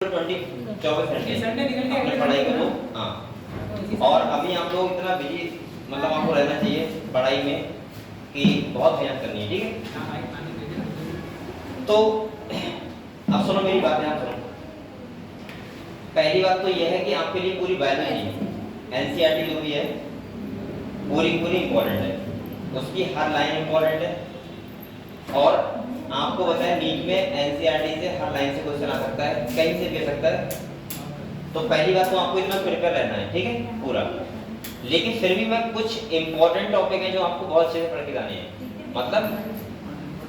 24 घंटे पढ़ाई करो। हाँ, और अभी आप लोग इतना बिजी मतलब आपको रहना चाहिए पढ़ाई में कि बहुत मेहनत करनी है, ठीक है। तो अब सुनो मेरी बात, ध्यान सुनो। पहली बात तो यह है कि आपके लिए पूरी बायोलॉजी एनसीईआरटी जो भी है पूरी इंपॉर्टेंट है, उसकी हर लाइन इंपॉर्टेंट है। और आपको बताया नीट में एनसीईआरटी से हर लाइन से क्वेश्चन आ सकता है, कहीं से भी आ सकता है। तो पहली बात तो आपको इतना प्रिपेयर रहना है, ठीक है पूरा। लेकिन फिर भी मैं कुछ इंपॉर्टेंट टॉपिक है जो आपको बहुत अच्छे से पढ़ के जाने हैं, मतलब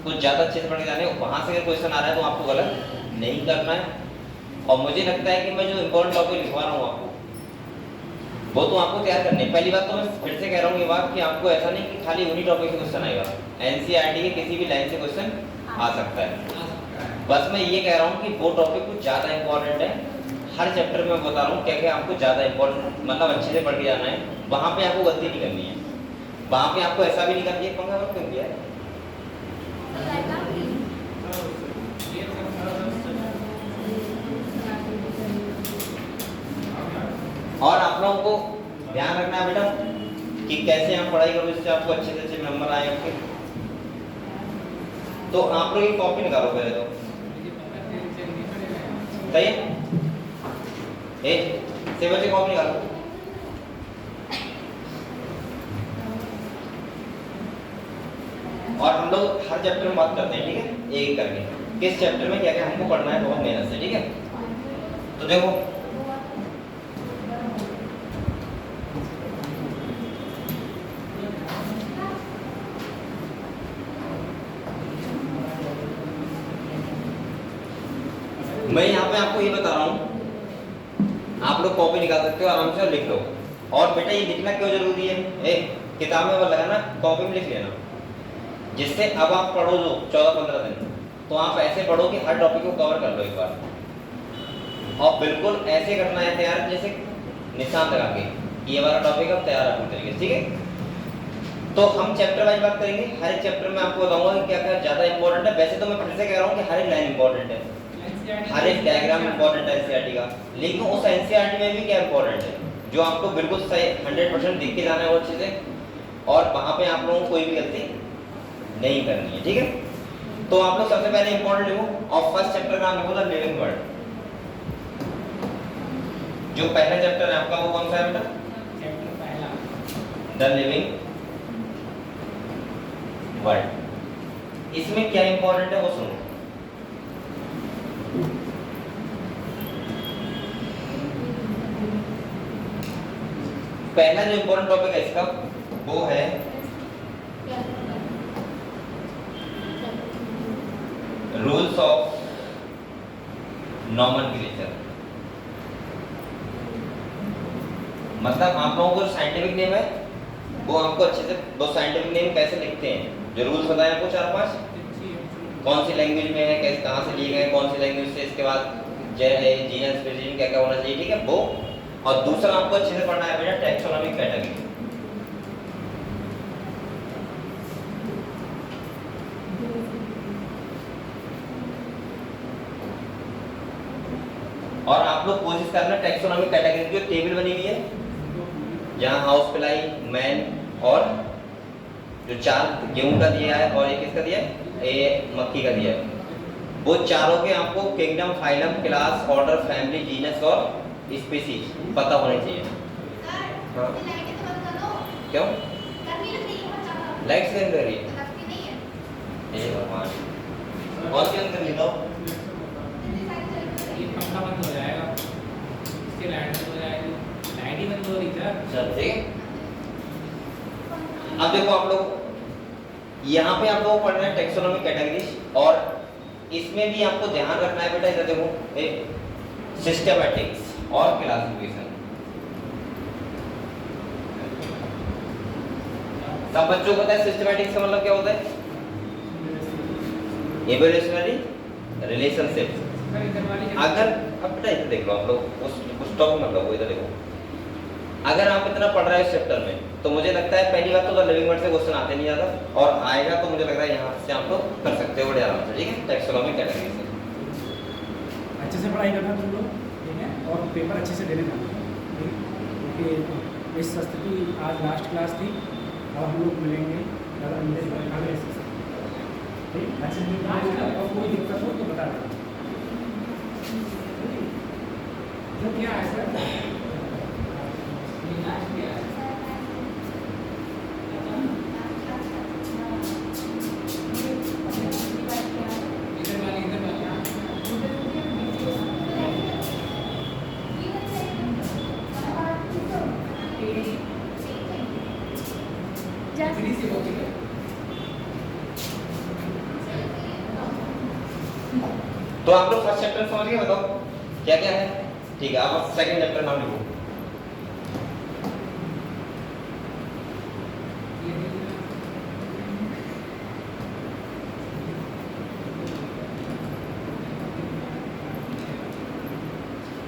कुछ ज्यादा अच्छे से पढ़ के जाने हैं। वहां से अगर क्वेश्चन आ रहा है तो आपको गलत नहीं करना है। और मुझे लगता है कि मैं जो इंपॉर्टेंट टॉपिक लिखवा रहा हूँ आपको वो तो आपको तैयार करने है। पहली बात तो मैं फिर से कह रहा हूँ ये बात कि आपको ऐसा नहीं कि खाली उन्हीं टॉपिक से क्वेश्चन आएगा, एनसीईआरटी के किसी भी लाइन से क्वेश्चन आ सकता है। बस मैं ये कह रहा हूँ कि वो टॉपिक कुछ ज्यादा इंपॉर्टेंट है। हर चैप्टर में मैं बता रहा हूँ क्या क्या आपको ज्यादा इंपॉर्टेंट मतलब अच्छे से पढ़ के जाना है। वहां पे आपको गलती नहीं करनी है, वहां पे आपको ऐसा भी नहीं करना है। पंखा बंद कर दिया है। और आप लोगों को ध्यान रखना है बेटा कि कैसे आप पढ़ाई करो जिससे आपको अच्छे से अच्छे नंबर आए आपके। तो आप लोग ये कॉपी निकालो पहले तो, सही है? से बच्चे कॉपी निकालो। और हम लोग हर चैप्टर में बात करते हैं, ठीक है, एक करके किस चैप्टर में क्या क्या हमको पढ़ना है बहुत मेहनत से, ठीक है। तो देखो मैं यहाँ पे आपको ये बता रहा हूँ, आप लोग कॉपी निकाल सकते हो आराम से और लिख लो। और बेटा ये लिखना क्यों जरूरी है, किताब में लगा ना, कॉपी में लिख लेना, जिससे अब आप पढ़ो जो 14-15 दिन तो आप ऐसे पढ़ो कि हर टॉपिक को कवर कर लो एक बार। और बिल्कुल ऐसे करना है तैयार जैसे निशान लगा के ये वाला टॉपिक अब तैयार अपने तरीके से, ठीक है। तो हम चैप्टर वाइज बात करेंगे, हर एक चैप्टर में आपको बताऊंगा कि क्या क्या ज्यादा इंपॉर्टेंट है। वैसे तो मैं फिर से कह रहा हूँ कि हर एक लाइन इंपॉर्टेंट है, हर एक डायग्राम इंपॉर्टेंट है एनसीईआरटी का। लेकिन उस एनसीईआरटी में भी क्या इंपॉर्टेंट है जो आपको बिल्कुल सही 100% देख के जाना है वो चीजें, और वहां पे आप लोगों को कोई भी गलती नहीं करनी है, ठीक है। तो आप लोग सबसे पहले इंपॉर्टेंट लिखो और फर्स्ट चैप्टर का नाम लिखो द लिविंग वर्ल्ड। जो पहला चैप्टर है आपका वो कौन सा है बेटा? चैप्टर पहला द लिविंग वर्ल्ड। इसमें क्या इंपॉर्टेंट है वो सुनो। पहला जो इंपॉर्टेंट टॉपिक है इसका वो है रूल्स ऑफ नॉमेनक्लेचर। मतलब आप लोगों को साइंटिफिक नेम है वो आपको अच्छे से वो साइंटिफिक नेम कैसे लिखते हैं, जो रूल्स बताए आपको 4-5, कौन सी लैंग्वेज में है, कैसे कहां से लिए गए, कौन सी लैंग्वेज से, इसके बाद जीनस स्पीशीज क्या क्या होना चाहिए, ठीक है वो। और दूसरा आपको अच्छे से पढ़ना है बेटा टैक्सोनॉमिक कैटेगरी। और आप लोग कोशिश करना टैक्सोनॉमिक कैटेगरी जो टेबल बनी हुई है जहां हाउस फ्लाई, मैन और जो 4 गेहूं का दिया है और एक किसका दिया है, ये मक्खी का दिया है, वो चारों के आपको kingdom, phylum, class, order, family, genus और स्पीशीज पता होने चाहिए। हाँ क्यों लाइट्स बंद कर रही है? ये भगवान और क्या कर लेता हूं, ये पंखा बंद हो जाएगा, इसके लाइट बंद हो जाएगी, लाइट ही बंद हो रही है चल ठीक है। अब देखो आप लोग यहाँ पे आप लोगों को पढ़ना है टैक्सोनॉमिक कैटेगरीज, और इसमें भी आपको ध्यान रखना है बेटा, इधर देखो सिस्टमैटिक्स और क्लासिफिकेशन। सब बच्चों को पता है सिस्टमैटिक्स का मतलब क्या होता है, इवोल्यूशनरी रिलेशनशिप। अगर अब बेटा इधर देख लो आप लोग, उस टॉपिक मतलब वो इधर देखो, अगर आप इतना पढ़ रहे हो इस चैप्टर में तो मुझे लगता है पहली बात तो लिविंग वर्ड से क्वेश्चन आते नहीं ज्यादा, और आएगा तो मुझे लग रहा है यहाँ से आप लोग कर सकते हो बड़े आराम से, ठीक है, टैक्सोनॉमिक कैटेगरी से। अच्छे से पढ़ाई करना तुम लोग, ठीक है, और पेपर अच्छे से देने जाना, ठीक है, क्योंकि इस स्थिति आज लास्ट क्लास थी और हम लोग मिलेंगे ज़्यादा मिले आगे ऐसे, ठीक, अच्छे से पढ़ाई और कोई दिक्कत हो तो बता देना। तो क्या है सर? लास्ट क्या है? इधर वाली फ्री से होती है। तो आप लोग फर्स्ट चैप्टर समझ गए, बताओ क्या क्या है? ठीक है, आप सेकंड चैप्टर नाम लिखो।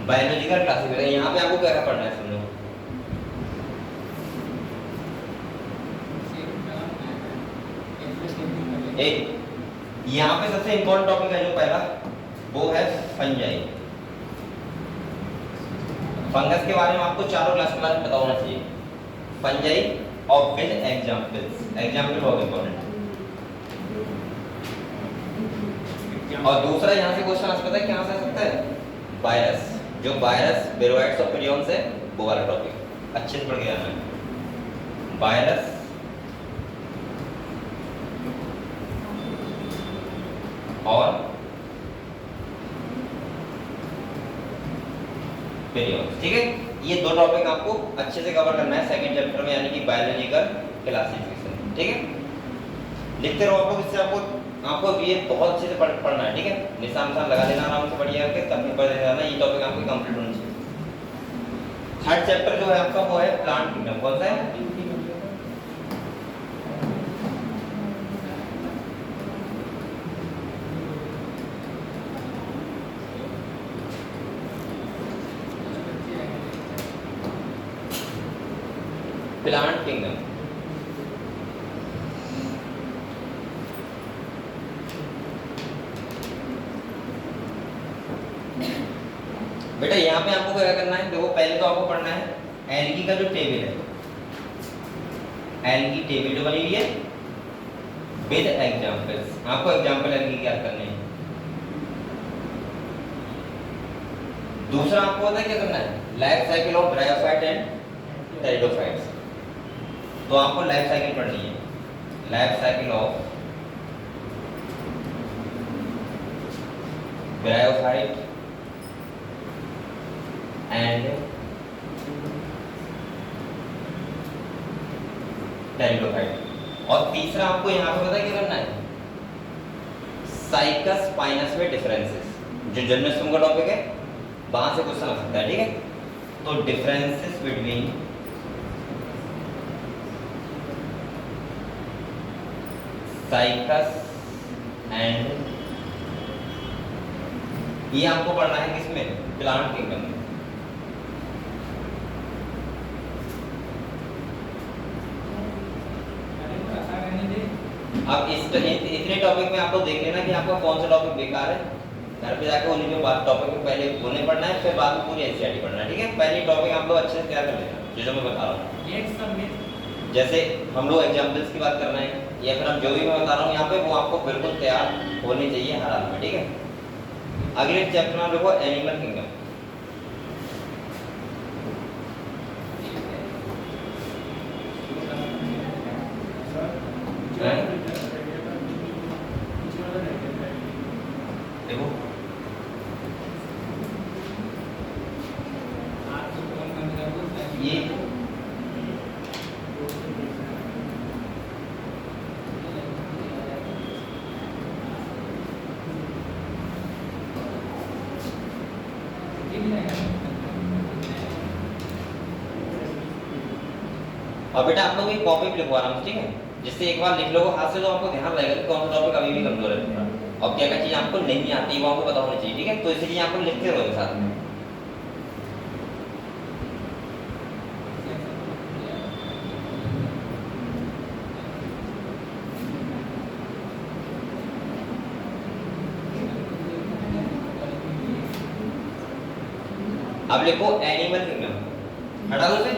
Biological classification. यहाँ पे आपको क्या क्या पढ़ना है सुनो। एक यहाँ पे सबसे इम्पोर्टेंट टॉपिक है जो पहला, वो है फंजाई। फंगस के बारे में आपको चारों क्लास पता होना चाहिए। फंजाई और विद एग्जांपल्स, एग्जांपल बहुत इंपॉर्टेंट है। और दूसरा यहाँ से क्वेश्चन आ सकता है, क्या आ सकता है? वायरस, जो वायरस विरोइड्स और प्रियॉन्स है, वो वाला टॉपिक अच्छे से पढ़ के जाना है। वायरस और प्रियॉन्स, ठीक है, ये दो टॉपिक आपको अच्छे से कवर करना है सेकंड चैप्टर में, यानी कि बायोलॉजिकल क्लासिफिकेशन, ठीक है। लिखते रहो आप लोग, इससे आपको ये बहुत अच्छे से पढ़ना है, ठीक है। निशान निशान लगा लेना आराम से, बढ़िया करके तब पेपर दे देना। ये टॉपिक आपको कंप्लीट होना चाहिए। थर्ड चैप्टर जो है आपका वो है प्लांट किंगडम। कौन सा है? Plant kingdom. बेटा यहाँ पे आपको क्या करना है, देखो पहले तो आपको पढ़ना है एल्गी का जो टेबल है, एल्गी टेबल जो बनी हुई है विद एग्जांपल्स। आपको एग्जांपल एल्गी क्या करने हैं। दूसरा आपको पता है क्या करना है, life cycle of bryophyte and pteridophytes. तो आपको लाइफ साइकिल पढ़नी है, life cycle of bryophyte and pteridophyte. और तीसरा आपको यहाँ पे पता है क्या करना है, साइकस स्पाइनस में डिफरेंसेस, जो जर्नलिज्म का टॉपिक है, वहां से क्वेश्चन आ सकता है, ठीक है। तो डिफरेंसेस बिटवीन साइकस एंड, ये आपको पढ़ना है किसमें, प्लांट किंगडम में। अब इतने टॉपिक में आपको देख लेना कि आपका कौन सा टॉपिक बेकार है। घर पे जाकर उन्हीं जो बात टॉपिक में पहले उन्हें पढ़ना है, फिर बाद में पूरी एनसीईआरटी पढ़ना है, ठीक है। पहले टॉपिक आप लोग अच्छे से तैयार कर लेना, जो मैं बता रहा हूँ। जैसे हम लोग एग्जाम्पल्स की बात कर रहे हैं, या फिर हम जो भी मैं बता रहा हूँ यहाँ पे, वो आपको बिल्कुल तैयार होनी चाहिए हर हाल में, ठीक है। अगले चैप्टर में देखो एनिमल किंगडम। देखो ये और बेटा आप लोग एक कॉपी पे लिखो आराम से, ठीक है। जिससे एक बार लिख लो हाथ से, तो आपको ध्यान रहेगा कि कौन सा टॉपिक अभी भी कमजोर है पूरा, और क्या क्या चीज आपको नहीं आती है वो आपको पता होनी चाहिए, ठीक है। तो इसलिए आपको लिखते रहो साथ में। अब लिखो एनिमल किंगडम, हटा दो उसे,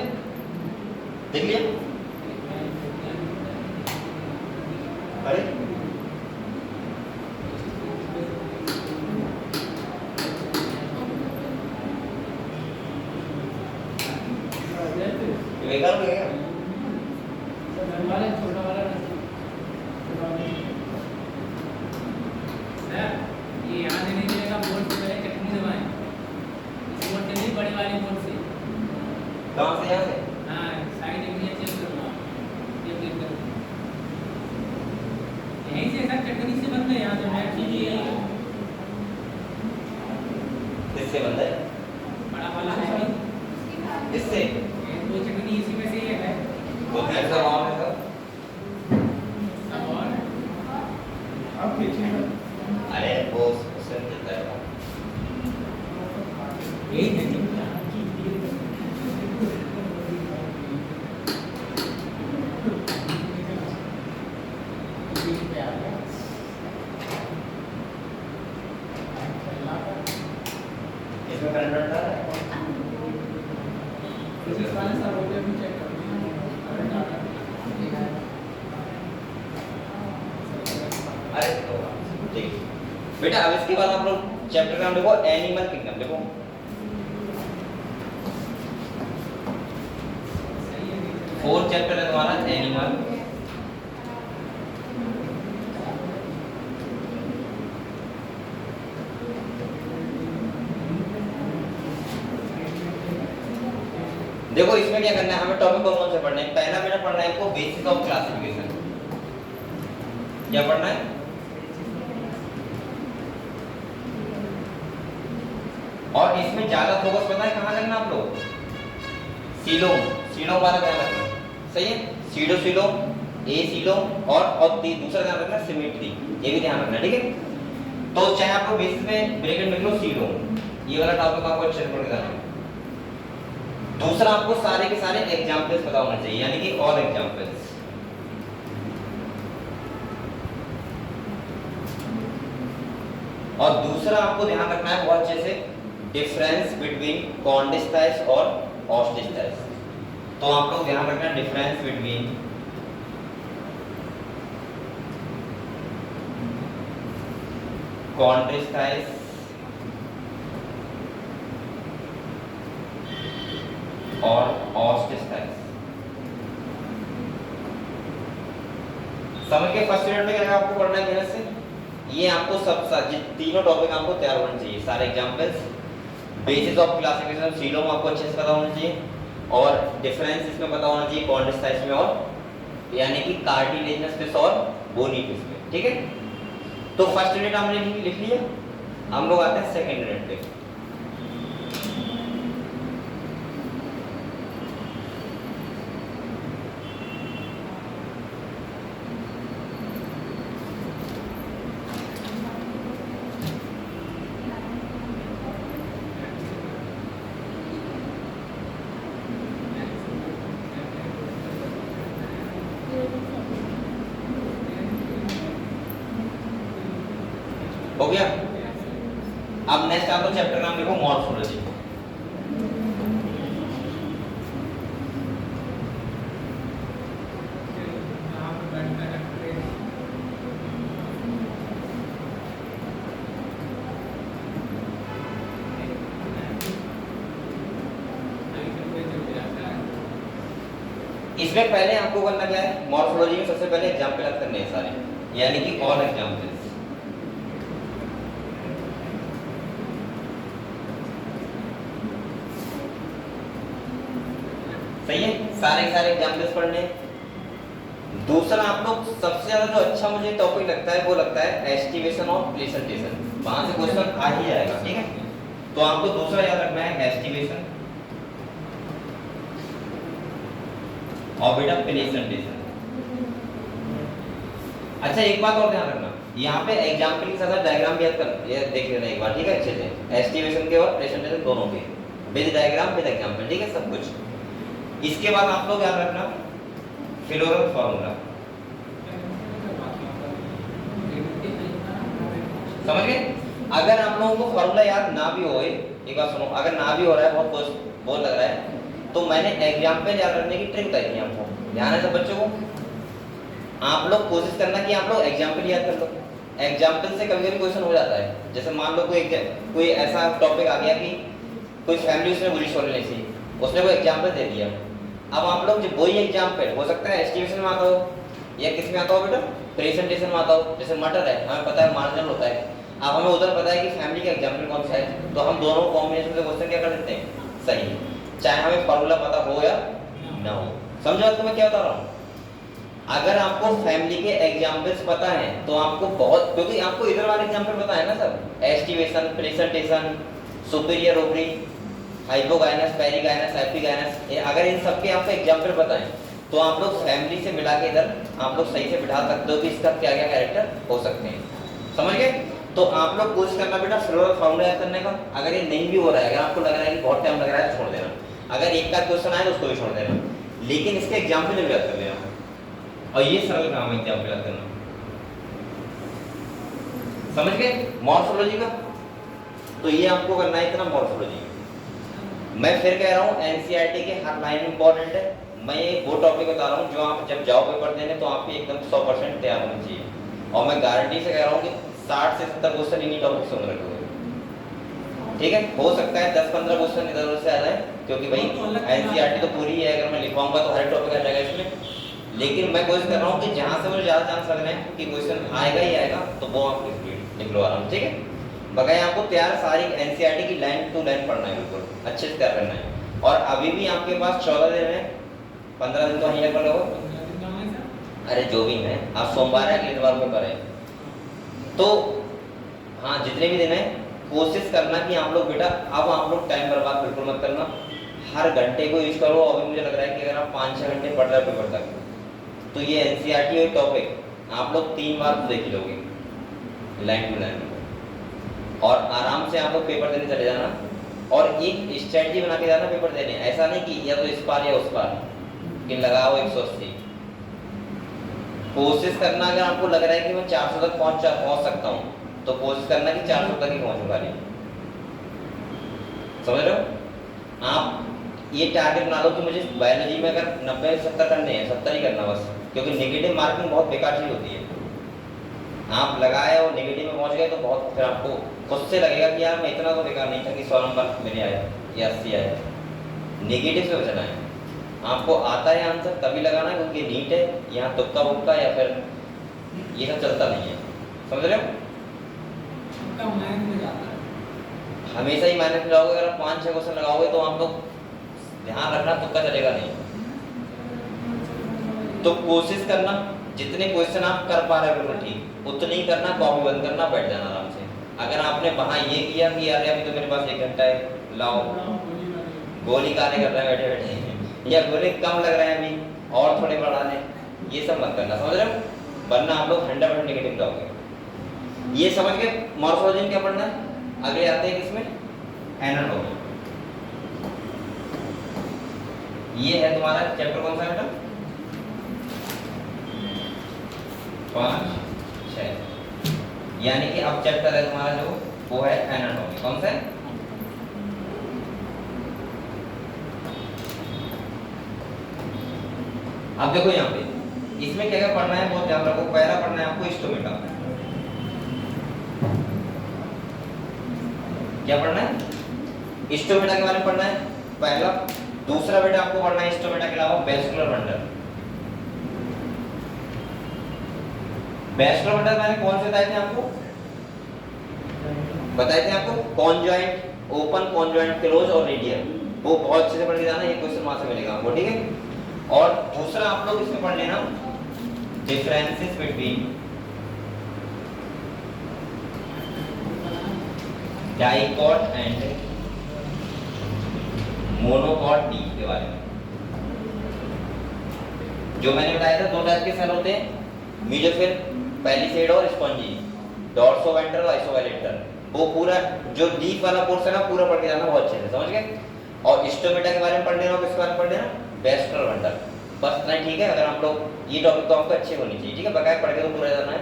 देख लिया। अरे बेकार हो गया। छोटा वाला ये यहाँ से नहीं मिलेगा, बोर्ड से पहले चटनी दबाएं, इस बोर्ड से नहीं, बड़े वाले बोर्ड से। कहाँ से, यहाँ से? हाँ, साइड एरिया चेंज करना, ये क्लिक करो। यहीं से सर चटनी से बनता है, यहाँ से मैच ही यही है। किससे बनता है? बड़ा वाला है इससे? वो चटनी इसी में से ही है। तो कैसा ऑन है सर? अब और अब देखिए अरे वो उससे चलता है। यही है कि इसमें करंट रहता है? फिजिक्स वाले सर हो गए, भी चेक कर अरे तो ठीक बेटा। अब इसके बाद आप लोग चैप्टर का नाम देखो, एनिमल किंगडम देखो। फोर्थ चैप्टर है तुम्हारा एनिमल। देखो इसमें क्या करना है, हमें टॉपिक कौन से पढ़ना है? पहला मेरा पढ़ना है आपको बेसिस ऑफ क्लासिफिकेशन। क्या पढ़ना है? और इसमें ज्यादा फोकस पता है कहाँ करना आप लोग? सीलोम, सीलोम वाला ध्यान रखना, सही है? सीडो सीलोम, ए सीलोम और दूसरा ध्यान रखना सिमेट्री, ये भी ध्यान रखना, ठीक है? तो चाहे आप लोग बेसिस में ब्रैकेट में लिख लो सीलोम, ये वाला टॉपिक आपको अच्छे से पढ़ के जाना है। दूसरा आपको सारे के सारे एग्जांपल्स पता होना चाहिए, यानी कि ऑल एग्जांपल्स। और दूसरा आपको ध्यान रखना है बहुत अच्छे से, डिफरेंस बिटवीन कॉन्डिस्टाइस और ऑस्टिस्टाइस। तो आप लोग ध्यान रखना डिफरेंस बिटवीन कॉन्डिस्टाइस और ऑस्टिस्टाइस। समझ के फर्स्ट यूनिट में क्या आपको पढ़ना है मेहनत से? ये आपको सब तीनों टॉपिक आपको तैयार होने चाहिए, सारे examples, basis of classification coelom आपको अच्छे से पता होना चाहिए, और डिफरेंस इसमें पता होना चाहिए कॉन्डिस्टाइस में, और यानी कि कार्टिलेजिनस फिश और बोनी फिश में, ठीक है? तो फर्स्ट यूनिट हमने लिख लिया, हम लोग आते हैं सेकंड यूनिट पे। हो गया? अब नेक्स्ट आपको चैप्टर नाम लिखो मॉर्फोलॉजी। इसमें पहले आपको करना क्या है? मॉर्फोलॉजी में सबसे पहले एग्जांपल याद करने हैं सारे, यानी कि ऑल एग्जांपल्स। सही है? सारे एग्जांपल्स पढ़ने। दूसरा आप लोग सबसे ज्यादा जो अच्छा मुझे टॉपिक लगता है वो लगता है एस्टिमेशन और प्रेजेंटेशन, वहां से क्वेश्चन आ ही जाएगा, ठीक है? तो आपको दूसरा याद रखना है एस्टिमेशन और बेटा प्रेजेंटेशन। अच्छा एक बात और ध्यान रखना, यहाँ पे एग्जांपल के साथ डायग्राम भी याद कर, ये देख लेना एक बार, ठीक है? अच्छे से एस्टिमेशन के और प्रेजेंटेशन दोनों के, विद डायग्राम विद एग्जांपल, ठीक है? सब कुछ। इसके बाद आप लोग याद रखना फिलोरल फार्मूला, समझ गए? अगर आप लोगों को फार्मूला याद ना भी होए एक बात सुनो, अगर ना भी हो रहा है, बहुत बोर लग रहा है, तो मैंने एग्जाम्पल याद रखने की ट्रिक बताई थी आपको, ध्यान है सब बच्चों को। आप लोग कोशिश करना कि आप लोग एग्जाम्पल याद कर लो। एग्जाम्पल से कभी कभी क्वेश्चन हो जाता है। जैसे मान लो कोई ऐसा टॉपिक आ गया कि कोई फैमिली उसने बुरी सोच ली थी, उसने कोई एग्जाम्पल दे दिया। अब आप लोग जब वही एग्जाम्पल हो सकता है एस्टिमेशन में आता हो या किस में आता हो बेटा, प्रेजेंटेशन में आता हो। जैसे मटर है, हमें पता है मार्जिनल होता है, अब हमें उधर पता है कि फैमिली का एग्जाम्पल कौन सा है, तो हम दोनों कॉम्बिनेशन से क्वेश्चन क्या कर देते हैं, सही, चाहे हमें फॉर्मूला पता हो या ना हो। समझो आपको मैं क्या बता रहा हूँ। अगर आपको फैमिली के एग्जाम्पल्स पता है तो आपको बहुत, क्योंकि आपको इधर वाले एग्जाम्पल पता है ना सब, estimation, presentation, superior ovary, hypogynous, perigynous, epigynous, अगर इन सब के आपको एग्जाम्पल पता है तो आप लोग फैमिली से मिला के इधर आप लोग सही से बिठा सकते हो कि इसका क्या क्या कैरेक्टर हो सकते हैं। समझ गए? तो आप लोग कोशिश करना बेटा फॉर्मूला याद करने का। अगर ये नहीं भी हो रहा है, अगर आपको लग रहा है कि बहुत टाइम लग रहा है, छोड़ देना। अगर एक का क्वेश्चन आए तो उसको भी छोड़ देना, लेकिन इसके एग्जाम्पल जरूर याद कर लेना। और ये सरल काम है एग्जाम्पल याद करना। समझ गए मॉर्फोलॉजी का? तो ये आपको करना है इतना मॉर्फोलॉजी। मैं फिर कह रहा हूँ एनसीईआरटी के हर लाइन इंपॉर्टेंट है। मैं ये वो टॉपिक बता रहा हूँ जो आप जब जाओ पेपर देने तो आपके एकदम 100% तैयार होनी चाहिए। और मैं गारंटी से कह रहा हूँ कि 60 से 70 क्वेश्चन इन्हीं टॉपिक से रखोगे। ठीक है, हो सकता है 10-15 क्वेश्चन इधर उधर से आ जाए, क्योंकि भाई एनसीईआरटी तो पूरी है, अगर मैं लिखवाऊंगा तो हर टॉपिक आ जाएगा इसमें। लेकिन मैं कोशिश कर रहा हूँ कि जहाँ से मुझे ज़्यादा चांस लग रहे हैं कि क्वेश्चन आएगा ही आएगा, तो वो आप लिख लो आराम। ठीक है, बगैर आपको तैयार सारी एनसीईआरटी की लाइन टू लाइन पढ़ना है, बिल्कुल अच्छे से तैयार करना है। और अभी भी आपके पास 14 दिन है, 15 दिन तो वहीं लगभग लगो। अरे जो भी है, आज सोमवार है, अगले इतवार पेपर है, तो हाँ जितने भी दिन है कोशिश करना कि आप लोग बेटा, अब आप लोग टाइम बर्बाद बिल्कुल मत करना, हर घंटे को यूज करो। अभी मुझे लग रहा है कि अगर आप 5-6 घंटे पढ़ रहे हो पेपर तक, तो ये एनसीईआरटी और टॉपिक आप लोग 3 बार तो देख लोगे लाइन टू लाइन, और आराम से आप लोग पेपर देने चले जाना। और एक स्ट्रेटजी बना के जाना पेपर देने, ऐसा नहीं कि या तो इस पार या उस पार कि लगाओ 180। कोशिश करना, अगर आपको लग रहा है कि मैं 400 तक पहुंच सकता हूं, तो कोशिश करना कि 400 तक ही पहुंचूंगा। समझ रहे हो? आप ये टारगेट बना लो कि मुझे बायोलॉजी में अगर 90-70 करने हैं, 70 ही करना बस, क्योंकि नेगेटिव मार्किंग बहुत बेकार चीज होती है। आप लगाए और नेगेटिव में पहुंच गए तो बहुत, फिर आपको खुद से लगेगा कि यार मैं इतना तो बेकार नहीं था कि 100 नंबर मेरे आए या 80 आए। नेगेटिव से बचना है। आपको आता है आंसर तभी लगाना है, क्योंकि नीट है, यहाँ तुक्का बुक्का या फिर ये सब चलता नहीं है। समझ रहे हो? हमेशा ही माइनस में जाओगे। अगर आप 5-6 क्वेश्चन लगाओगे तो आप लोग ध्यान रखना, तुक्का चलेगा नहीं। तो कोशिश करना जितने क्वेश्चन आप कर पा रहे हो बिल्कुल ठीक उतने ही करना, कॉपी बंद करना, बैठ जाना आराम से। अगर आपने वहां ये किया कि यार अभी तो मेरे पास 1 घंटा है, लाओ गोली काले कर रहे हैं बैठे बैठे, या गोली कम लग रहे हैं अभी और थोड़े बढ़ा दें, ये सब मत करना। समझ रहे हो? वरना आप लोग 100% नेगेटिव जाओगे। ये समझ के मॉर्फोलॉजी में क्या पढ़ना है। अगले आते हैं किसमें, एनाटॉमी। ये है तुम्हारा चैप्टर कौन सा बेटा, 5-6, यानी कि अब चैप्टर है तुम्हारा जो वो है एनाटॉमी। कौन सा है? अब देखो यहाँ पे इसमें क्या क्या पढ़ना है, बहुत ध्यान रखो। पहला पढ़ना है आपको स्टोमेटा। क्या पढ़ना है? स्टोमेटा के बारे में पढ़ना है पहला। दूसरा बेटा आपको पढ़ना है स्टोमेटा के अलावा वेस्कुलर बंडल। वेस्कुलर बंडल मैंने कौन से बताए थे आपको? बताए थे आपको कॉन्जॉइंट, ओपन कॉन्जॉइंट, क्लोज और रेडियल। वो बहुत अच्छे से पढ़ के जाना, ये क्वेश्चन वहां से मिलेगा आपको। ठीक है, और दूसरा आप लोग इसमें पढ़ लेना differences between dicot and monocot D के बारे में। जो मैंने बताया था 2 टाइप के सेल होते हैं, मीजोफिल पैलिसेड और स्पॉन्जी, डॉर्सोवेंट्रल और आइसोवेलेटर। वो पूरा जो डीप वाला पोर्शन है पूरा पढ़ के जाना बहुत अच्छे से। समझ गए? और स्टोमेटा के बारे में पढ़ लेना, किसके बारे में पढ़ लेना, वेस्कुलर बंडल। बस इतना ही। ठीक है, अगर आप लोग ये टॉपिक तो आपको अच्छे होनी चाहिए। ठीक है, बकाया पढ़ के तो पूरा जाना है,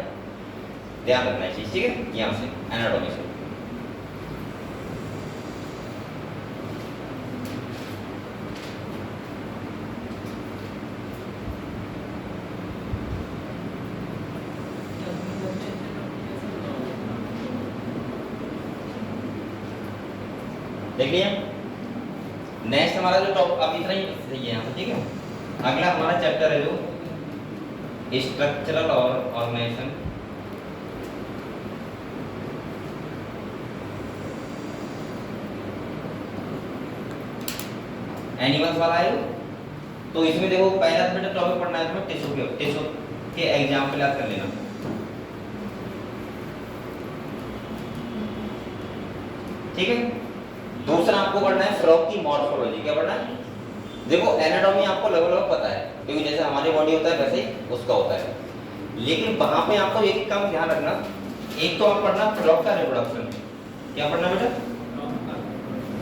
ध्यान रखना है चीज। ठीक है, यहाँ से एनाटॉमी से देख लिया। नेक्स्ट हमारा जो टॉपिक अब इतना ही सही है यहाँ पे, ठीक है। अगला हमारा चैप्टर है जो स्ट्रक्चरल और ऑर्गेनाइजेशन। एनिमल्स वाला है। तो इसमें देखो पहला बेटा टॉपिक पढ़ना है तुम्हें टिश्यू के एग्जाम्पल याद कर लेना। ठीक है। दूसरा आपको पढ़ना है फ्रॉग की मॉर्फोलॉजी। क्या पढ़ना है? देखो एनाटॉमी आपको लगभग पता है, क्योंकि जैसे हमारी बॉडी होता है वैसे ही उसका होता है, लेकिन वहां पे आपको एक काम ध्यान रखना। एक तो आप पढ़ना फ्रॉग का रिप्रोडक्शन। क्या पढ़ना बेटा?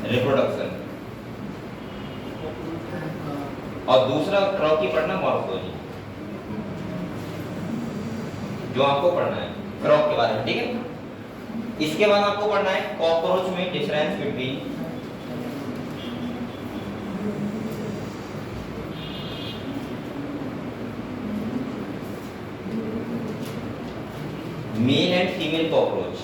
रिप्रोडक्शन। और दूसरा फ्रॉग की पढ़ना मॉर्फोलॉजी, जो आपको पढ़ना है फ्रॉग के बारे में, ठीक है। इसके बाद आपको पढ़ना है कॉकरोच में difference between male and female cockroach.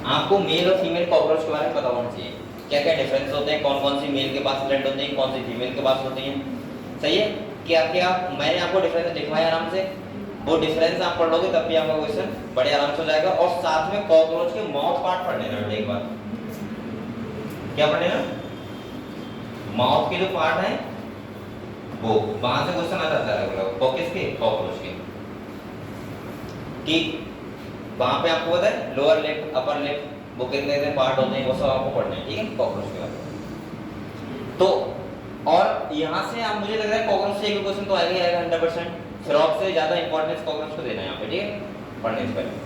आपको मेल और फीमेल कॉकरोच के बारे में पता होना चाहिए, क्या क्या डिफरेंस होते हैं, कौन कौन सी मेल के पास ब्लड होते हैं, कौन सी फीमेल के पास होती हैं। सही है। क्या क्या मैंने आपको डिफरेंस दिखवाया आराम से, वो डिफरेंस आप पढ़ लोगे तब भी आपका क्वेश्चन बड़े आराम से हो जाएगा। और साथ में कॉकरोच के माउथ पार्ट पढ़ लेना एक बार। क्या पढ़ लेना? माउथ के जो पार्ट है वो, वहां से क्वेश्चन आ जाता है किसके? कॉकरोच के। ठीक, वहां पे आपको पता है लोअर लिप अपर लिप वो कितने कितने पार्ट होते हैं, वो सब आपको पढ़ना है, ठीक है, कॉकरोच के बारे में। तो और यहाँ से आप, मुझे लग रहा है कॉकरोच से एक क्वेश्चन तो आएगा ही आएगा 100%। फ्रॉग से ज्यादा इंपॉर्टेंस कॉकरोच को देना है यहाँ पे, ठीक है, पढ़ने से पहले।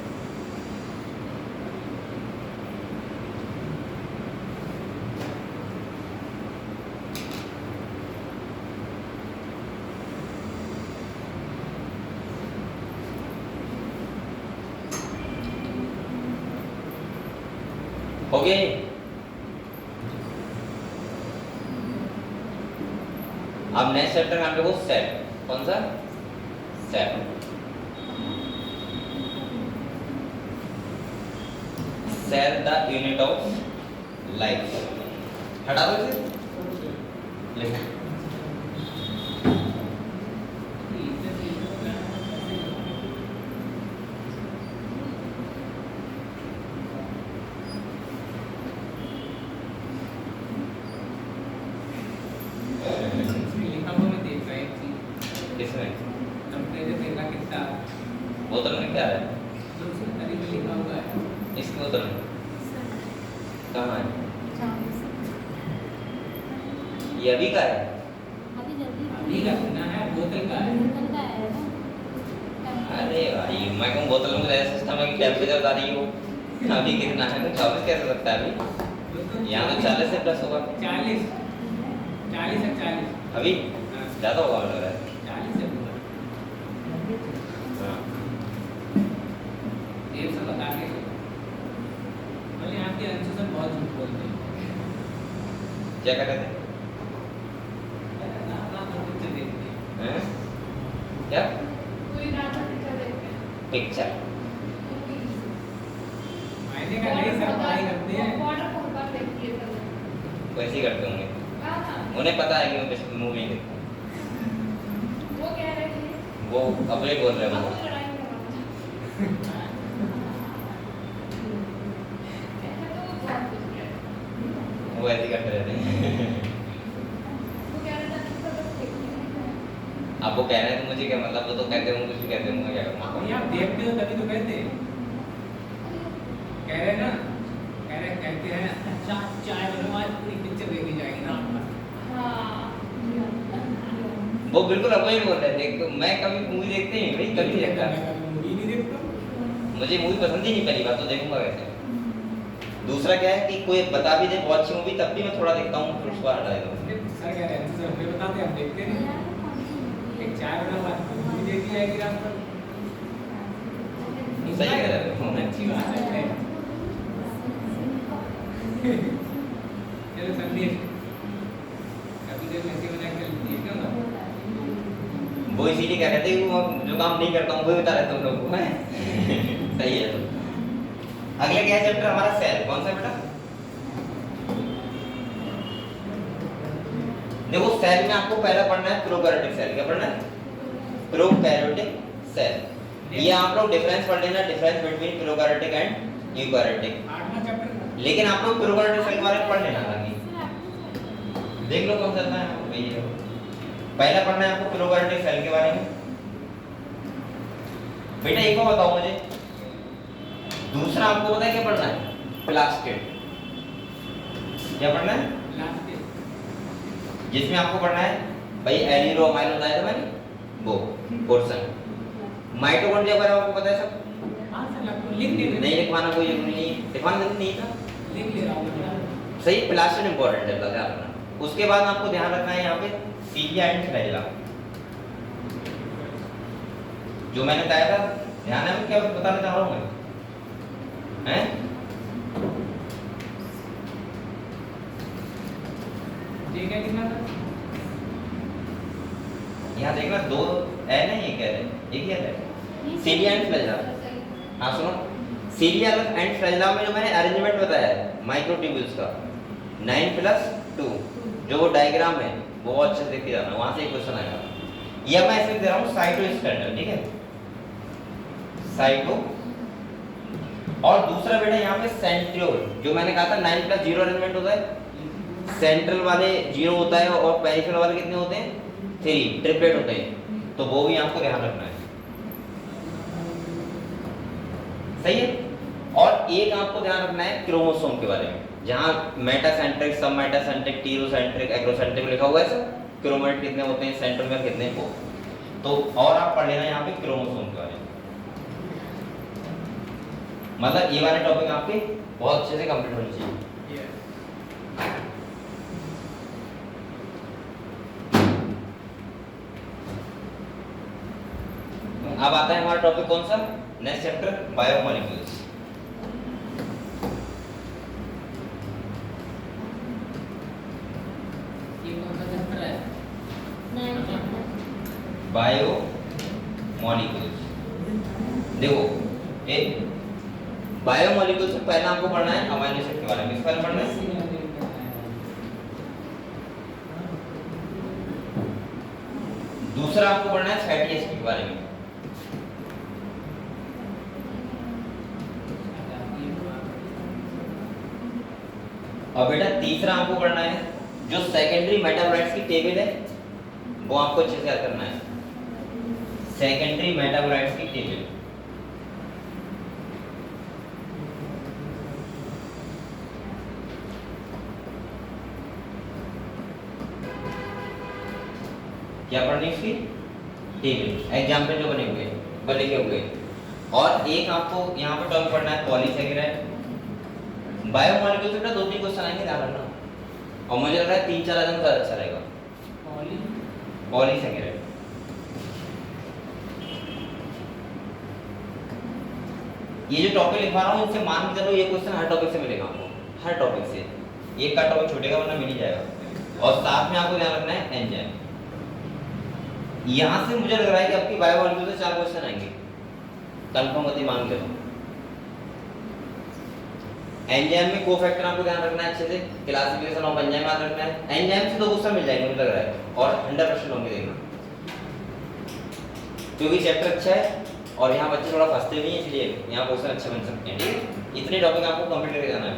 ओके। अब नेक्स्ट चैप्टर नाम देखो सेल। कौन सा? Cell. Cell the unit of life. हटा दो इसे, लिखो। बोतल में क्या है? इसकी बोतल में कहाँ है? ये अभी का है? अभी का ना है, बोतल का है। अरे भाई मैं कहूँ बोतल में ऐसा सिस्टम है कि टेम्परेचर बता रही हो अभी कितना है, तो 24 कैसे सकता है अभी? यहाँ तो 40 से प्लस होगा। 40 है 40 अभी ज़्यादा होगा लग रहा है। 40 है पूरा। हाँ। देव से बता के बोले आपके अंशु से बहुत झूठ बोलते हैं। क्या कर रहे थे? पिक्चर देखते हैं? क्या? पिक्चर। मायने का नहीं, सब पढ़ाई करते हैं। वैसे ही करते होंगे, उन्हें पता है कि मैं मूवी नहीं देखता। वो अब बोल रहे हैं वो ऐसे करते रहते हैं। अब वो कह रहे हैं तो मुझे क्या मतलब, वो तो कहते होंगे कुछ भी कहते होंगे, क्या करूँ? ये आप देखते हो तभी तो कहते हैं। कह रहे हैं ना, कहते हैं अच्छा चाय बनो आज पूरी पिक्चर देखी जाएगी ना। वो बिल्कुल अब वही बोल रहे थे। तो मैं कभी मूवी देखते ही भाई, कभी देखता मूवी नहीं देखता। मुझे मूवी पसंद ही नहीं, पहली बात तो देखूंगा वैसे। दूसरा क्या है कि कोई बता भी दे बहुत अच्छी मूवी तब भी मैं थोड़ा देखता हूँ, फिर उसको हटा देता हूँ। सर कह रहे हैं सर हमें बताते हैं, हम देखते नहीं। एक चाय बना हुआ मूवी देखी जाएगी रात को। सही कह रहे हो। अच्छी बात है। चलो संदेश कभी जब ऐसे बना के लिए क्यों ना वो इसीलिए कह रहे थे कि वो जो जो काम नहीं करता हूँ वो बता रहे तुम लोग को है। सही है। तो अगला क्या चैप्टर हमारा सेल, कौन सा बेटा? देखो सेल में आपको पहला पढ़ना है प्रोकैरियोटिक सेल। क्या पढ़ना है? Prokaryotic cell. ये आप लोग डिफरेंस पढ़ लेना, difference between prokaryotic and eukaryotic. 8वां चैप्टर लेकिन आप लोग प्रोकैरियोटिक सेल के बारे में पढ़ लेना आगे। देख लो कौन सा है भैया। पहला पढ़ना है आपको प्रोकैरियोटिक सेल के बारे में। बेटा एक और बताओ मुझे, दूसरा आपको पता है क्या पढ़ना है? प्लास्टिड। क्या पढ़ना है? जिसमें आपको पढ़ना है भाई एलिरो अमाइलो बताया था मैंने, वो पोर्शन। माइटोकॉन्ड्रिया के बारे में आपको पता है सब? हां सर, आपको लिख दे नहीं लिखवाना कोई जरूरी नहीं, लिखवाना जरूरी नहीं था। लिख ले रहा हूं। सही, प्लास्टिड इंपॉर्टेंट है, ध्यान रखना। उसके बाद आपको ध्यान रखना है यहाँ पे सीलिया एंड फ्लैजिला। जो मैंने बताया था, ध्यान है मैं क्या बताना चाह रहा हूँ मैं? हैं? ये क्या लिखना था? यहाँ देखना दो है ना, ये कह रहे एक ही है सीलिया एंड फ्लैजिला। हाँ सुनो, सीलिया एंड फ्लैजिला में जो मैंने अरेंजमेंट बताया है माइक्रोट्यूब्यूल्स का 9+2, जो वो डायग्राम है वो अच्छे से देखते जाना, वहां से एक क्वेश्चन आएगा। ये मैं इसमें दे रहा हूँ साइटोस्केलेटन, ठीक है? साइटो। और दूसरा बेटा यहाँ पे सेंट्रियोल, जो मैंने कहा था 9+0 अरेंजमेंट होता है। सेंट्रल वाले 0 होता है और पेरिफेरल वाले कितने होते हैं? 3, ट्रिपलेट होते हैं। तो वो भी आपको ध्यान रखना है। सही है। और एक आपको ध्यान रखना है क्रोमोसोम के बारे में, जहां मेटासेंट्रिक, सब मेटासेंट्रिक, टीरोसेंट्रिक, एग्रोसेंट्रिक लिखा हुआ है सब। क्रोमेट कितने होते हैं, सेंट्रोमियर कितने वो। तो और आप पढ़ लेना यहाँ पे क्रोमोसोम के बारे में। मतलब ये वाले टॉपिक आपके बहुत अच्छे से कंप्लीट होने चाहिए। अब आता है हमारा टॉपिक कौन सा? Next chapter biomolecules. ये कौन सा चैप्टर है? बायोमोलिक्यूल्स। देखो ए बायोमोलिक्यूल्स से पहले आपको पढ़ना है अमीनो एसिड के बारे में। किस बारे में पढ़ना है? दूसरा आपको पढ़ना है फैटी एसिड के बारे में। और बेटा तीसरा आपको पढ़ना है जो सेकेंडरी मेटाबोलाइट्स की टेबल है, वो आपको अच्छे से याद करना है। सेकेंडरी मेटाबोलाइट्स की टेबल। क्या पढ़नी इसकी? टेबल, एग्जाम्पल जो बने हुए वो लिखे हुए। और एक आपको यहाँ पर टॉपिक पढ़ना है पॉलीसेकेराइड। बायोमोलिक्यूल से 2-3 क्वेश्चन आएंगे, ध्यान रखना। और मुझे लग रहा है 3-4 आदम का अच्छा रहेगा। पॉलीसेकेराइड। ये जो टॉपिक लिखवा रहा हूँ, इससे मान के चलो ये क्वेश्चन हर टॉपिक से मिलेगा आपको, हर टॉपिक से। एक का टॉपिक छूटेगा वरना मिल ही जाएगा। और साथ में आपको ध्यान रखना है एंजाइम। यहाँ से मुझे लग रहा है कि आपकी बायोमोलिक्यूल से 4 क्वेश्चन आएंगे, कंफर्म मत ही मान के। एंजाइम में कोफैक्टर आपको ध्यान रखना है अच्छे से, क्लासिफिकेशन ऑफ एंजाइम याद रखना है। एंजाइम से 2 क्वेश्चन मिल जाएंगे मुझे लग रहा है, और 100% होंगे, देखना। क्योंकि चैप्टर अच्छा है और यहाँ बच्चे थोड़ा फंसते नहीं है, इसलिए यहाँ क्वेश्चन अच्छे बन सकते हैं, ठीक है? इतने टॉपिक आपको कंप्लीट करके जाना है।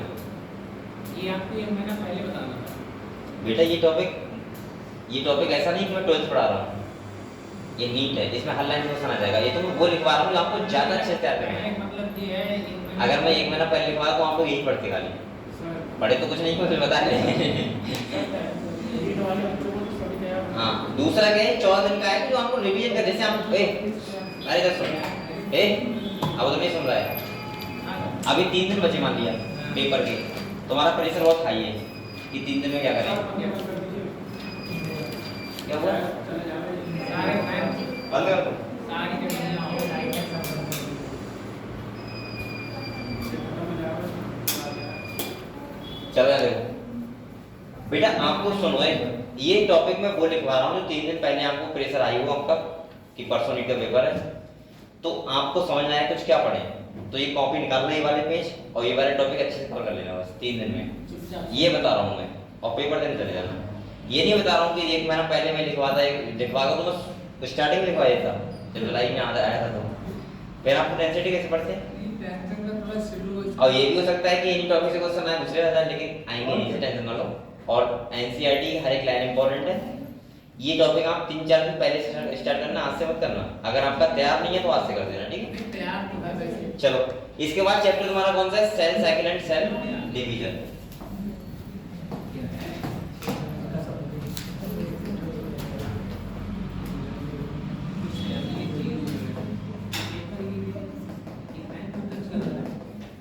ये आपको एक महीना पहले बताना था बेटा। ये टॉपिक ऐसा नहीं कि मैं 12th पढ़ा रहा हूँ, ये नीट है, इसमें हर लाइन क्वेश्चन आ जाएगा। ये तो मैं वो लिखवा रहा हूँ जो आपको ज्यादा अच्छे से तैयार करना है। मतलब ये है अगर मैं 1 महीना पहले लिखवा तो आप लोग यही पढ़ते खाली, पढ़े तो कुछ नहीं, कुछ बता रहे। हाँ, दूसरा क्या है, 14 दिन का है कि जो आपको रिवीजन कर, जैसे हम अरे इधर सुन, अब तो नहीं सुन रहा है। अभी 3 दिन बचे मान लिया पेपर के, तुम्हारा प्रेशर बहुत हाई है कि 3 दिन में क्या करें। क्या हुआ? बंद कर दो। चलो यार देखो बेटा, आपको सुनो, ये टॉपिक में वो लिखवा रहा हूँ जो 3 दिन पहले आपको प्रेशर आई हो आपका, कि परसों नीट का पेपर है, तो आपको समझना है कुछ क्या पढ़े। तो ये कॉपी निकालना ये वाले पेज और ये वाले टॉपिक अच्छे से कवर कर लेना बस 3 दिन में, ये बता रहा हूँ मैं। और पेपर देने चले जाना। ये नहीं बता रहा हूँ कि 1 महीना पहले मैं लिखवा कर तो मैं स्टार्टिंग में लिखवा देता जब जुलाई में आया था। तो फिर आपको डेंसिटी कैसे पढ़ते हैं? और ये भी हो सकता है कि इन टॉपिक से क्वेश्चन आए दूसरे हजार, लेकिन आएंगे नहीं से टेंशन ना लो। और एनसीईआरटी हर एक लाइन इंपॉर्टेंट है। ये टॉपिक आप 3-4 दिन पहले से स्टार्ट करना, आज से मत करना। अगर आपका तैयार नहीं है तो आज से कर देना, ठीक है? तैयार तो है वैसे। चलो इसके बाद चैप्टर तुम्हारा कौन सा है? Cell cycle and cell division.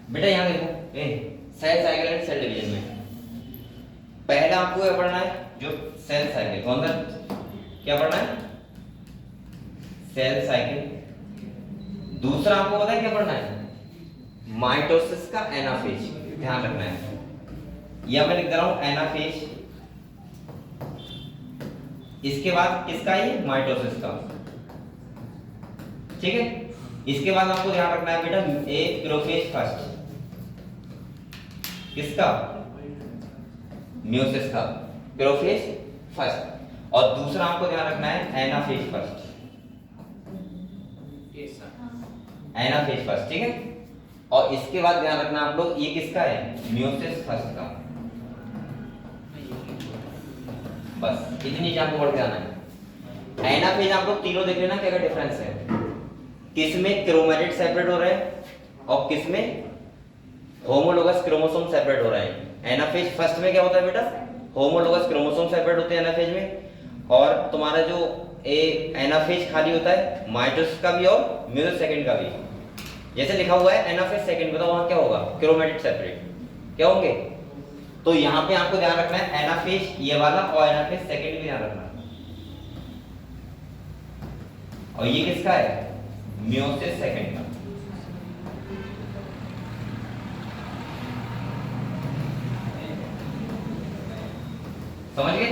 बेटा यहाँ देखो, cell cycle and cell division में पहला आपको क्या पढ़ना है? जो सेल साइकिल, कौन सा क्या पढ़ना है? Cell cycle. दूसरा आपको पता है क्या पढ़ना है? माइटोसिस का एनाफेज, ध्यान रखना है। या मैं लिख दे रहा हूं एनाफेज। इसके बाद किसका? ये माइटोसिस का, ठीक है। इसके बाद आपको ध्यान रखना है बेटा ए प्रोफेज फर्स्ट, किसका? म्योसिस का, प्रोफेज फर्स्ट। और दूसरा आपको ध्यान रखना है एनाफेज फर्स्ट, एनाफेज फर्स्ट, ठीक है। और इसके बाद ध्यान रखना आप लोग ये किसका है? म्योसिस फर्स्ट का। बस इतनी चीज आपको पढ़ के आना है। एनाफेज आप लोग तीनों देख लेना क्या क्या डिफरेंस है, किसमें क्रोमैटिड सेपरेट हो रहा है और किसमें होमोलोगस क्रोमोसोम सेपरेट हो रहा है। एनाफेज फर्स्ट में क्या होता है बेटा? होमोलोगस क्रोमोसोम सेपरेट होते हैं एनाफेज में। और तुम्हारा जो एनाफेज खाली होता है माइटोसिस का भी और म्योसिस सेकंड का भी। जैसे लिखा हुआ है एनाफेज सेकंड, बताओ वहां क्या होगा? क्रोमैटिड सेपरेट क्या होंगे? तो यहाँ पे आपको ध्यान रखना है एनाफेज ये वाला और एनाफेज सेकंड भी ध्यान रखना। और ये किसका है? म्योसिस सेकंड का। समझ गए?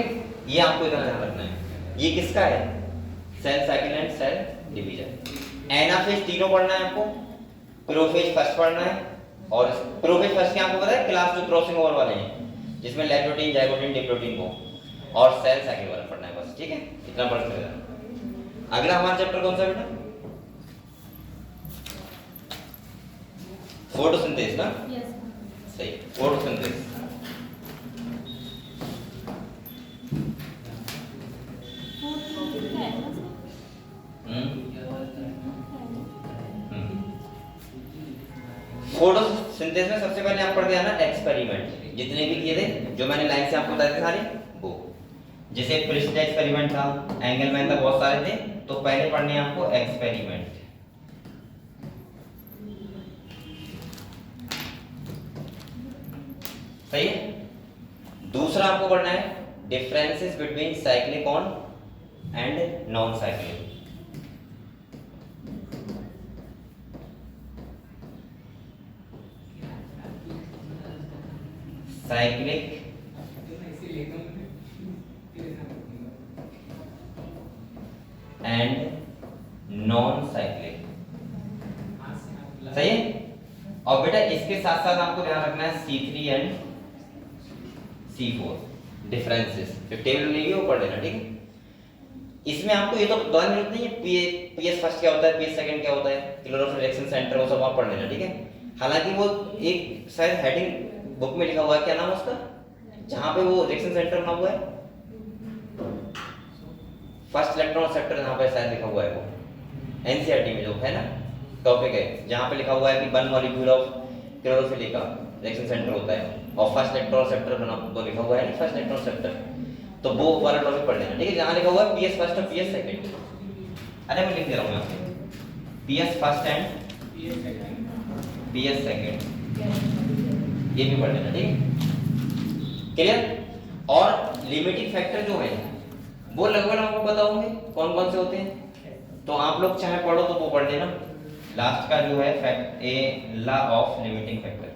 ये आपको इतना ध्यान रखना है। ये किसका है? Cell cycle and cell division. Anaphase तीनों पढ़ना है आपको, प्रोफेज फर्स्ट पढ़ना है। और प्रोफेज फर्स्ट के आपको पता है क्लास 2 क्रॉसिंग ओवर वाले हैं, जिसमें लैक्टोटीन जाइगोटीन डिप्लोटीन को। और सेल साइकिल वाला पढ़ना है बस, ठीक है? इतना पढ़ के जाना। अगला हमारा चैप्टर कौन सा बेटा? फोटोसिंथेसिस ना? सही, फोटोसिंथेसिस। फोटोसिंथेसिस में सबसे पहले आप पढ़ के आना एक्सपेरिमेंट, जितने भी किए थे जो मैंने लाइन से आपको बताए थे सारे वो। जैसे प्रिस्टल एक्सपेरिमेंट था, एंगलमैन था, बहुत सारे थे। तो पहले पढ़ने हैं आपको एक्सपेरिमेंट। सही है। दूसरा आपको पढ़ना है differences between cyclic on and non cyclic. Cyclic and non cyclic. सही है। और बेटा इसके साथ साथ आपको ध्यान रखना है C3 एंड C4 डिफरेंसेस। जो टेबल मिलेगी वो पढ़ लेना, ठीक है? इसमें आपको ये तो बताने की जरूरत नहीं है पीएस फर्स्ट क्या होता है, पीएस सेकंड क्या होता है, क्लोरोफिल रिएक्शन सेंटर, वो सब आप पढ़ लेना, ठीक है? हालांकि वो एक शायद हेडिंग बुक में लिखा हुआ है, क्या नाम है उसका, जहां पे वो रिएक्शन सेंटर बना हुआ है, फर्स्ट इलेक्ट्रॉन सेक्टर, जहां पे शायद लिखा हुआ है वो एनसीईआरटी में जो है ना टॉपिक है, जहां पे लिखा हुआ है कि 1 मॉलिक्यूल ऑफ क्लोरोफिल का रिएक्शन सेंटर होता है और फर्स्ट इलेक्ट्रॉन सेक्टर बना वो लिखा हुआ है, फर्स्ट इलेक्ट्रॉन सेक्टर। तो वो वाला टॉपिक पढ़ लेना, ठीक है? जहां लिखा हुआ है पीएस फर्स्ट और पीएस सेकंड। अरे मैं लिख दे रहा हूं यहां पे PS first and PS second, ये भी पढ़ लेना, ठीक है? क्लियर? और लिमिटिंग फैक्टर जो है वो लगभग आपको पता होंगे कौन कौन से होते हैं, तो आप लोग चाहे पढ़ो तो वो पढ़ लेना। लास्ट का जो है fact a law of limiting factor.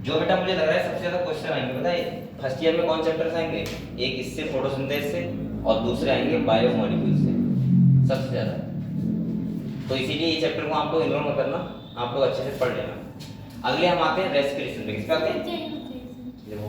जो बेटा मुझे लग रहा है सबसे ज्यादा क्वेश्चन आएंगे पता है फर्स्ट ईयर में कौन चैप्टर्स आएंगे, एक इससे फोटोसिंथेसिस से और दूसरे आएंगे बायोमोलिक्यूल से सबसे ज्यादा। तो इसीलिए ये चैप्टर को आप लोग इग्नोर मत करना, आप लोग अच्छे से पढ़ लेना। अगले हम आते हैं रेस्पिरेशन पे। किस पे आते हैं? देखो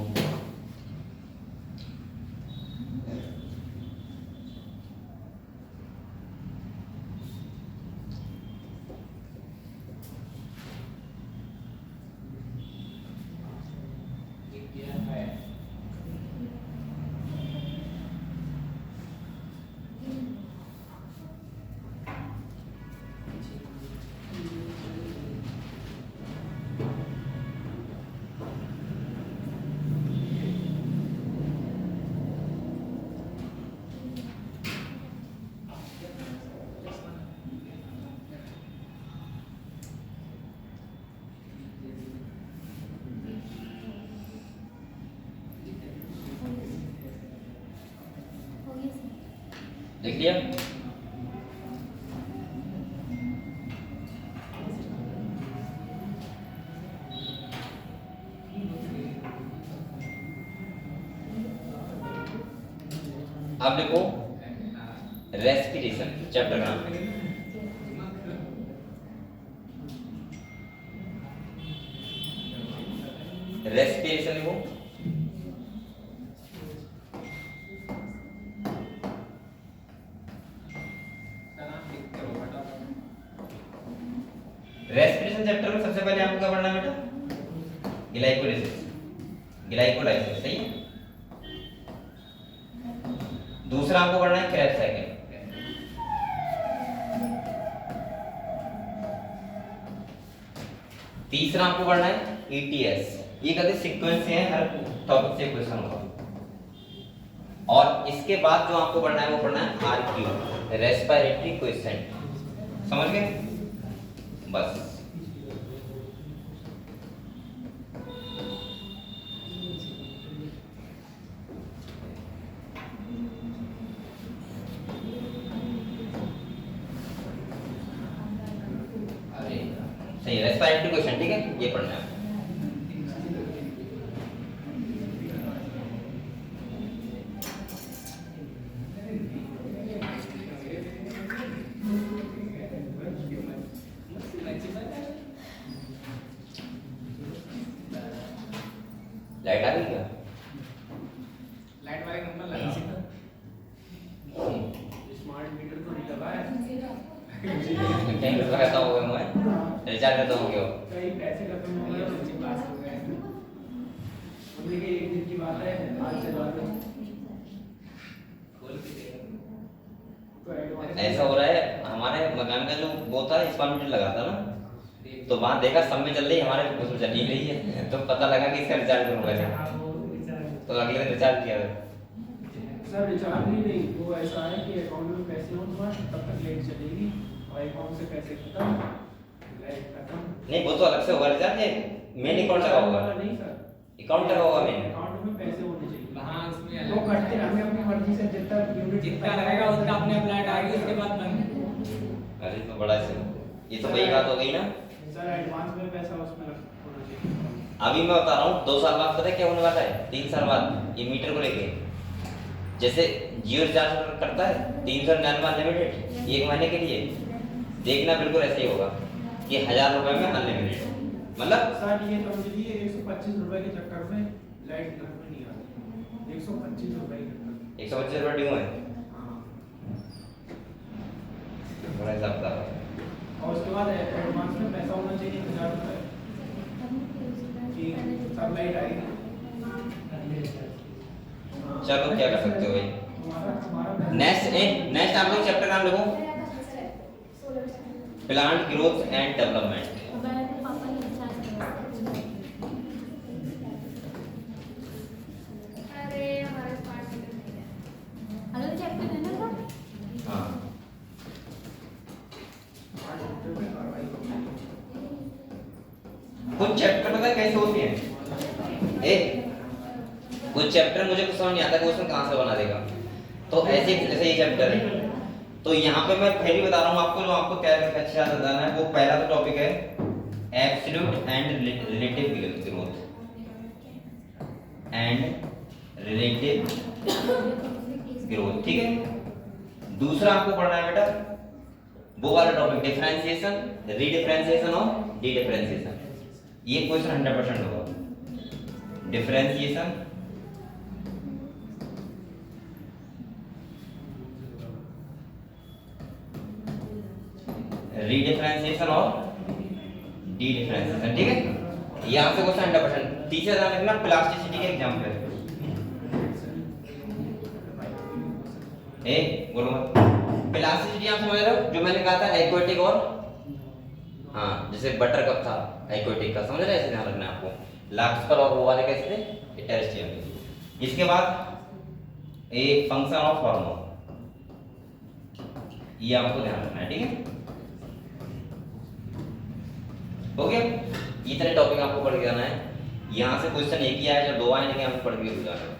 देख लिया? अब देखो रेस्पिरेशन चैप्टर का नाम। रेस्पिरेशन देखो रेस्पिरेशन चैप्टर में सबसे पहले आपको क्या पढ़ना है बेटा? ग्लाइकोलाइसिस, ग्लाइकोलाइसिस सही है। दूसरा आपको पढ़ना है क्रेब्स साइकिल। तीसरा आपको पढ़ना है ईटीएस। ये कहते सीक्वेंस से है, हर टॉपिक से क्वेश्चन होगा। और इसके बाद जो आपको पढ़ना है वो पढ़ना है आरक्यू, रेस्पिरेटरी क्वेश्चन। समझ गए? बस सही रेस्पिरेटरी क्वेश्चन, ठीक है, ये पढ़ना है। लाइट आ गई क्या? लाइट वाले नंबर लगा स्मार्ट मीटर तो नहीं लगा है कहीं लगाता होगा मैं रिचार्ज करता हूँ क्यों? कई पैसे खत्म हो गए, बच्चे पास हो गए। उन्हीं के एक दिन की बात है, आज से बात है। ऐसा हो रहा है हमारे मकान का जो वो था स्मार्ट मीटर लगा था ना, तो वहाँ देखा सब में चल रही, हमारे उसमें चल नहीं रही है, तो पता लगा कि इसका रिचार्ज करूँगा, तो अगले दिन रिचार्ज किया। सर रिचार्ज नहीं, वो ऐसा है कि अकाउंट में पैसे हो तुम्हारे तब तक लाइट चलेगी, और अकाउंट से पैसे खत्म, लाइट खत्म। नहीं वो तो अलग से होगा रिचार्ज, मेन अकाउंट लगा होगा। नहीं सर, अकाउंट लगा होगा मेन अकाउंट में पैसे होने चाहिए। हाँ उसमें तो कटते रहेंगे अपनी मर्जी से, जितना यूनिट जितना लगेगा उतना अपने लाइट आएगी, उसके बाद बंद। अरे तो बड़ा से ये तो वही बात हो गई ना सर, एडवांस में पैसा उसमें होना चाहिए। अभी मैं बता रहा हूँ 2 साल बाद पता है क्या होने वाला है? 3 साल बाद ये मीटर को लेके जैसे जियो रिचार्ज करता है 399 अनलिमिटेड 1 महीने के लिए, देखना बिल्कुल ऐसे ही होगा कि 1000 रुपए में अनलिमिटेड। मतलब सर ये समझिए 125 रुपए के चक्कर में लाइट घर में नहीं आती। 125 रुपए के चक्कर में 125 रुपए ड्यू है। हाँ। बड़ा हिसाब था। और उसके बाद एडवांस में पैसा होना चाहिए 1000 रुपए कि सब लाइट आएगी। चलो क्या कर सकते हो भाई। हमारा नेक्स्ट आप लोग चैप्टर नाम लिखो, प्लांट ग्रोथ एंड डेवलपमेंट। हाँ कुछ चैप्टर पता है कैसे होती हैं? कुछ चैप्टर मुझे कुछ समझ नहीं आता कि उसमें कहाँ से बना देगा, तो ऐसे जैसे ये चैप्टर है, तो यहाँ पे मैं फिर भी बता रहा हूँ आपको, जो आपको क्या अच्छे से बताना है। वो पहला तो टॉपिक है absolute and relative growth. And relative growth, ठीक है। दूसरा आपको पढ़ना है बेटा वो वाला टॉपिक, डिफरेंशिएशन, रीडिफरेंशिएशन और डीडिफरेंशिएशन। ये क्वेश्चन 100% होगा। डिफरेंशिएशन, रीडिफरेंशिएशन और डीडिफरेंशिएशन, ठीक है। यहां से क्वेश्चन 100%। तीसरा ध्यान रखना प्लास्टिसिटी के एग्जांपल। बोलो मत। प्लास्टिसिटी आप समझ रहे हो, जो मैंने कहा था एक्वेटिक और, हाँ जैसे बटर कप था एक्वेटिक का, समझ रहे हैं, ऐसे ध्यान रखना है आपको। लार्क्सपर और वो वाले कैसे थे, टेरेस्ट्रियल। इसके बाद एक फंक्शन ऑफ हार्मोन, ये आपको ध्यान रखना है, ठीक है। हो गया, इतने टॉपिक आपको पढ़ के जाना है। यहां से क्वेश्चन एक ही आया या दो आए, लेकिन आपको पढ़ के जाना है।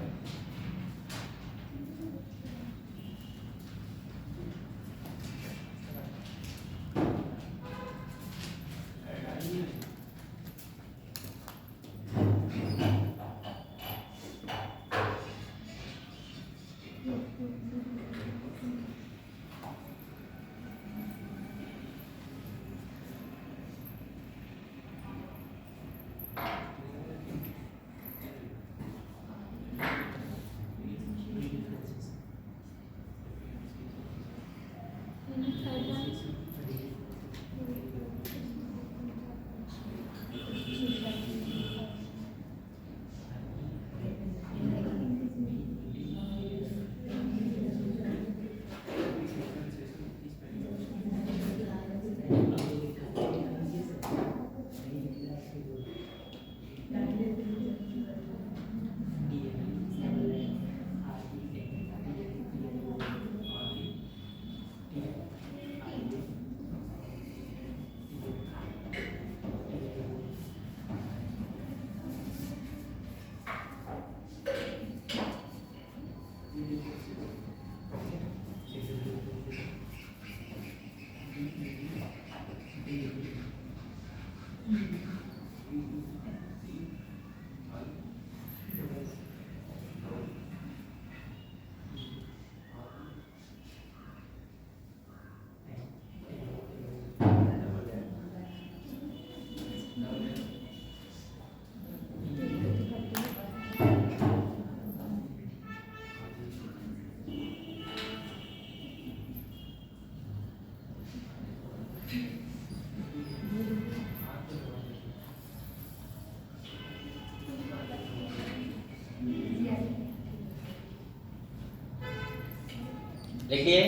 लिखिए।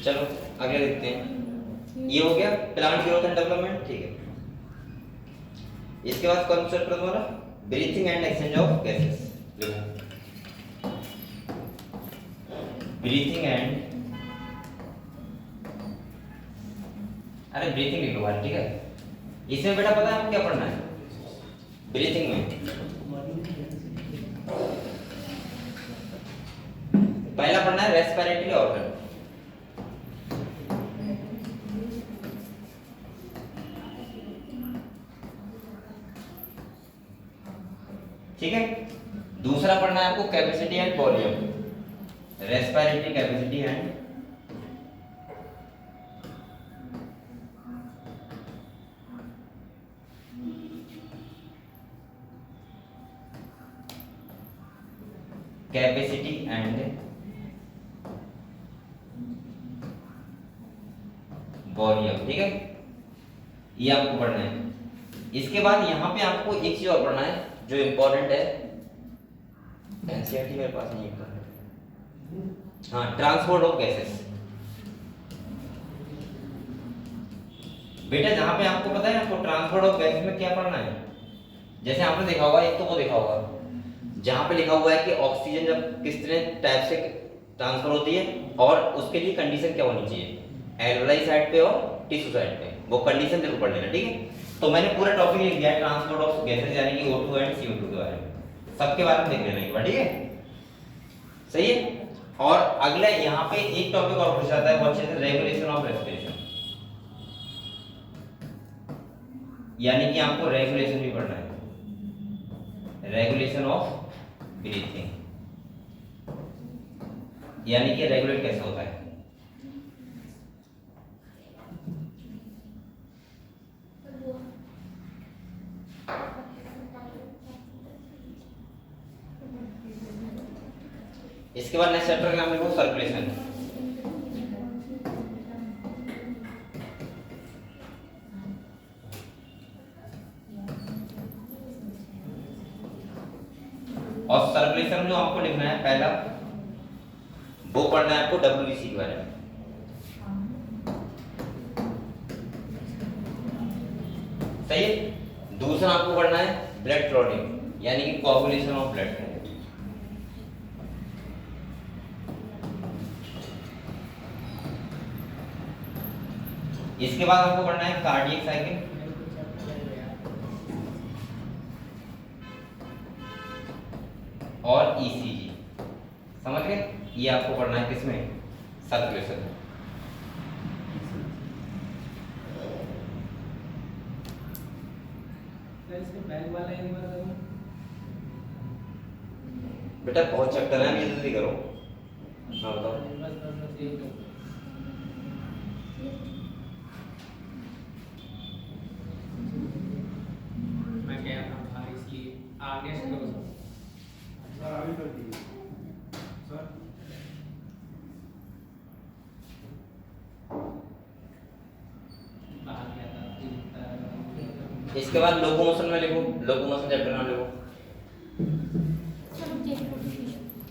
चलो आगे देखते हैं। ये हो गया प्लांट ग्रोथ एंड डेवलपमेंट, ठीक है। इसके बाद कॉन्सेप्ट हमारा breathing and exchange of gases. लिखो ब्रीथिंग एंड, अरे ब्रीथिंग लिखो भाई, ठीक है। इसमें बेटा पता है आपको क्या पढ़ना है ब्रीथिंग में? पहला पढ़ना है रेस्पिरेटरी ऑर्गन, ठीक है। दूसरा पढ़ना है आपको capacity and volume, respiratory capacity and capacity and volume, ठीक है। ये आपको पढ़ना है। इसके बाद यहां पे आपको एक चीज और पढ़ना है जो इंपॉर्टेंट है, एनसीईआरटी मेरे पास नहीं है, हाँ ट्रांसपोर्ट ऑफ गैसेस। बेटा जहां पे आपको पता है आपको ट्रांसपोर्ट ऑफ गैसेस में क्या पढ़ना है, जैसे आपने देखा होगा, एक तो वो देखा होगा जहां पे लिखा हुआ है कि ऑक्सीजन जब किस तरह टाइप से ट्रांसफर होती है और उसके लिए कंडीशन क्या होनी चाहिए, एल्वेलाई साइड पे और टिश्यू साइड पे, वो कंडीशन जरूर पढ़ लेना, ठीक है। तो मैंने पूरा टॉपिक लिख दिया है ट्रांसपोर्ट ऑफ गैसेस, यानी कि O2 एंड CO2 के बारे में, सबके बारे में देख लेना एक बार, ठीक है, सही है। और अगला यहाँ पे एक टॉपिक और पूछा जाता है, वो अच्छे से रेगुलेशन ऑफ रेस्पिरेशन, यानी कि आपको रेगुलेशन भी पढ़ना है। रेगुलेशन ऑफ ब्रीथिंग, यानी कि रेगुलेट कैसे होता है। इसके बाद नेक्स्ट चैप्टर का नाम लिखो सर्कुलेशन। और सर्कुलेशन में आपको लिखना है पहला, वो पढ़ना है आपको WBC के बारे में। सही है। दूसरा आपको पढ़ना है ब्लड क्लॉटिंग, यानी कि कोआगुलेशन ऑफ ब्लड। इसके बाद आपको पढ़ना है कार्डियक साइकिल, और ECG। समझ गए? ये आपको पढ़ना है किसमें? सर्कुलेशन में। बेटा बहुत चैप्टर है, ये जल्दी करो। हाँ बताओ। मैं कह रहा था इसलिए आगे से करो सर, आगे कर दीजिए सर। इसके बाद लोकोमोशन में लिखो, लोकोमोशन चैप्टर नाम लिखो।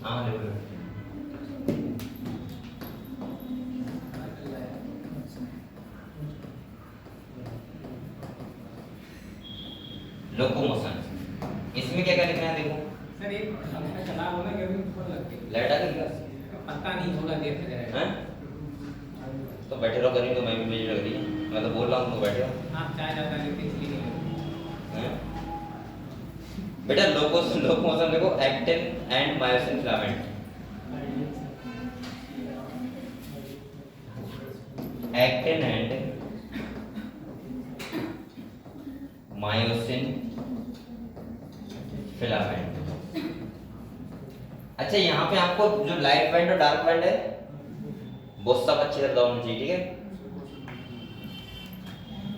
हाँ लिखो। लोकोमोशन, इसमें क्या क्या लिखना है देखो। सर एक पंखा चला होगा गर्मी बहुत लगती है। लाइट आ गई क्या? पता नहीं होगा, देर से जाएगा। हैं? तो बैठे रहो, गर्मी तो मैं भी मुझे लग रही है, मैं तो बोल रहा हूँ तुम बैठे रहो। हाँ चाय ज़्यादा लेते इसलिए नहीं लगती। हैं? बेटा लोकोमोशन देखो, actin and myosin filament. Actin and myosin filament. अच्छा यहाँ पे आपको जो लाइट बैंड और डार्क बैंड है वो सब अच्छी तरह होना चाहिए, ठीक है।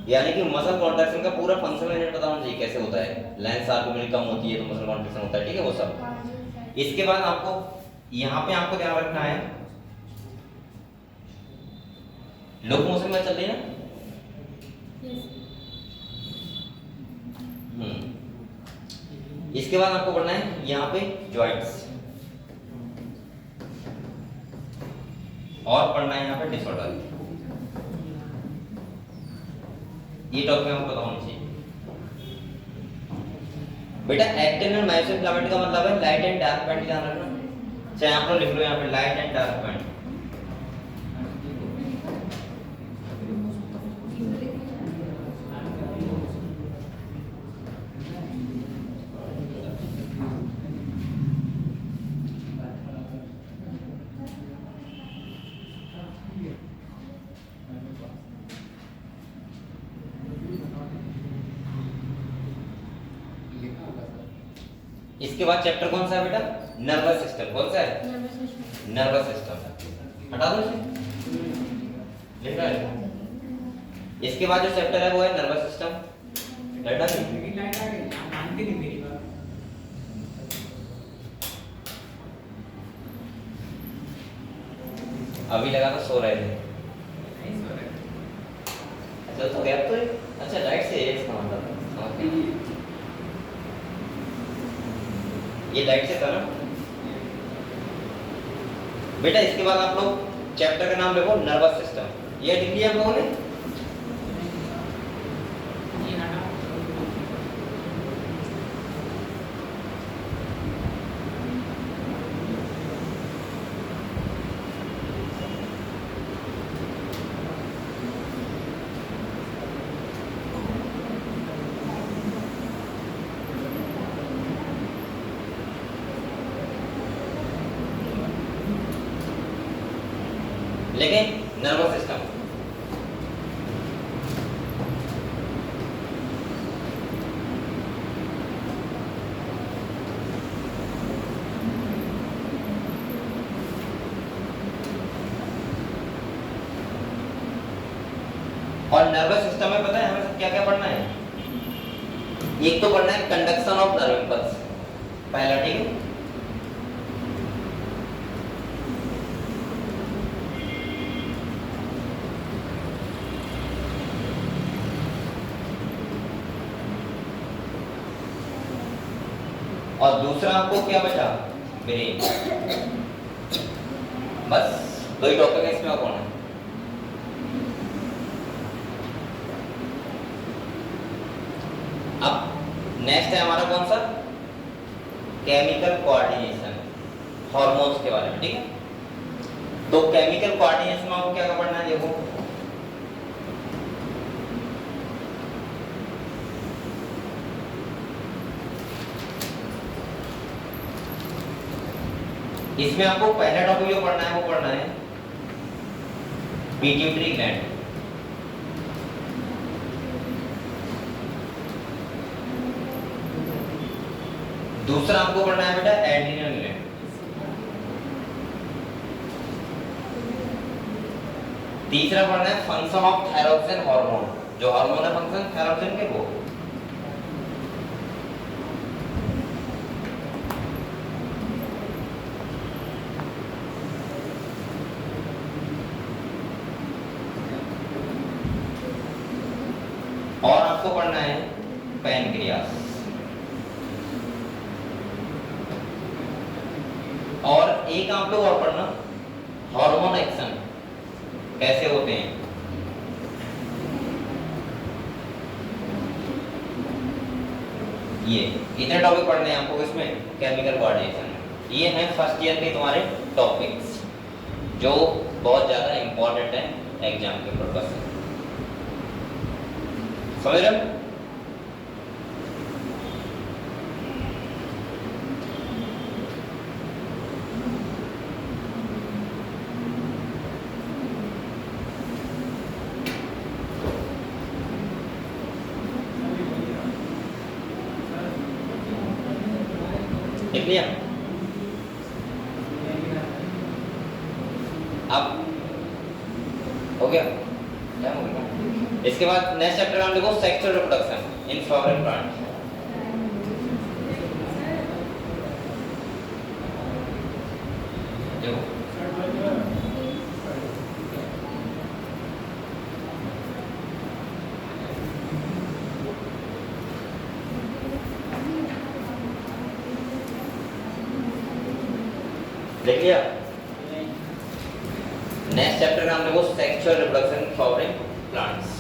यानी कि मसल कॉन्ट्रैक्शन का पूरा फंक्शन मुझे पता होना चाहिए कैसे होता है। लेंस आर्गुमेंट कम होती है तो मसल कॉन्ट्रैक्शन होता है, ठीक है वो सब। इसके बाद आपको यहाँ पे आपको ध्यान रखना है, लोकोमोशन में चल रही है ना। इसके बाद आपको पढ़ना है यहाँ पे जॉइंट्स, और पढ़ना है यहाँ पे डिसऑर्डर। ये टॉपिक आपको पता होना चाहिए। बेटा एक्टिन एंड मायोसिन फिलामेंट का मतलब है लाइट एंड डार्क बैंड, ध्यान रखना। चाहे आप लोग लिख लो यहाँ पे लाइट एंड डार्क बैंड। इसके बाद चैप्टर कौन सा है बेटा? Nervous system. कौन सा है? Nervous system. हटा दो इसे, लिख रहा है। इसके बाद जो चैप्टर है वो है नर्वस सिस्टम। हटा दो। लेकिन लाइट आ गई, आप मानते नहीं मेरी बात। अभी लगा तो सो रहे थे। नहीं सो रहे। अच्छा तो गैप तो अच्छा लाइट से इसका मतलब ये लाइट से था ना बेटा। इसके बाद आप लोग चैप्टर का नाम लिखो नर्वस सिस्टम। ये लिख लिया हम लोगों ने। ये हटा। लेकिन नर्वस सिस्टम नर्वस सिस्टम में पता है हमें क्या क्या पढ़ना है? एक तो पढ़ना है कंडक्शन ऑफ नर्व इम्पल्स, पहला, ठीक है। और दूसरा आपको क्या बचा? ब्रेन। बस 2 ही टॉपिक है इसमें और कौन है? अब नेक्स्ट है हमारा कौन सा? केमिकल कोऑर्डिनेशन, हार्मोन्स के बारे में, ठीक है। तो केमिकल कोऑर्डिनेशन में आपको क्या पढ़ना है? देखो इसमें आपको पहला टॉपिक जो पढ़ना है वो पढ़ना है पिट्यूटरी ग्लैंड। दूसरा आपको पढ़ना है बेटा एड्रिनल ग्लैंड। तीसरा पढ़ना है फंक्शन ऑफ थायरोक्सिन हार्मोन, जो हार्मोन है फंक्शन थायरोक्सिन के वो। और आपको पढ़ना है पैनक्रियास। और एक आप लोग और पढ़ना हार्मोन एक्शन कैसे होते हैं। ये इतने टॉपिक पढ़ने हैं आपको इसमें केमिकल कोऑर्डिनेशन। ये हैं फर्स्ट ईयर के तुम्हारे टॉपिक्स जो बहुत ज्यादा इंपॉर्टेंट है एग्जाम के पर्पस से, समझ रहे हो? लिख लिया? अब हो गया? क्या हो गया? इसके बाद नेक्स्ट चैप्टर का नाम देखो sexual reproduction in flowering plant. देखो देख लिया? नेक्स्ट चैप्टर का नाम देखो sexual reproduction in flowering plants.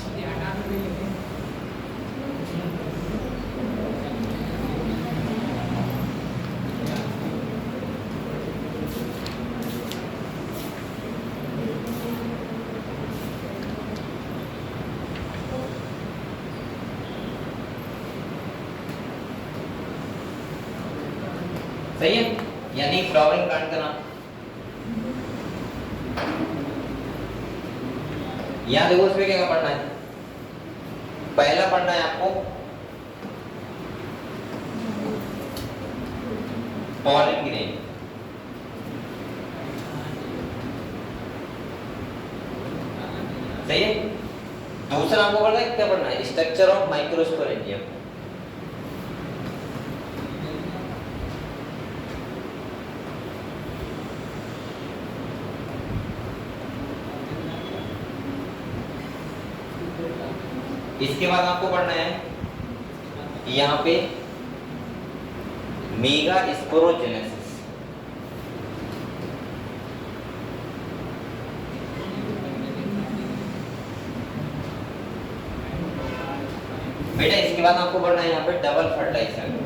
सही है? यानी फ्लावरिंग प्लांट का नाम यहाँ देखो, इसमें क्या पढ़ना है? पहला पढ़ना है आपको पॉलन ग्रेन। सही है? दूसरा आपको पढ़ना है क्या पढ़ना है? Structure of microsporangium. इसके बाद आपको पढ़ना है यहाँ पे मेगा स्पोरोजेनेसिस। बेटा इसके बाद आपको पढ़ना है यहाँ पे डबल फर्टिलाइजेशन।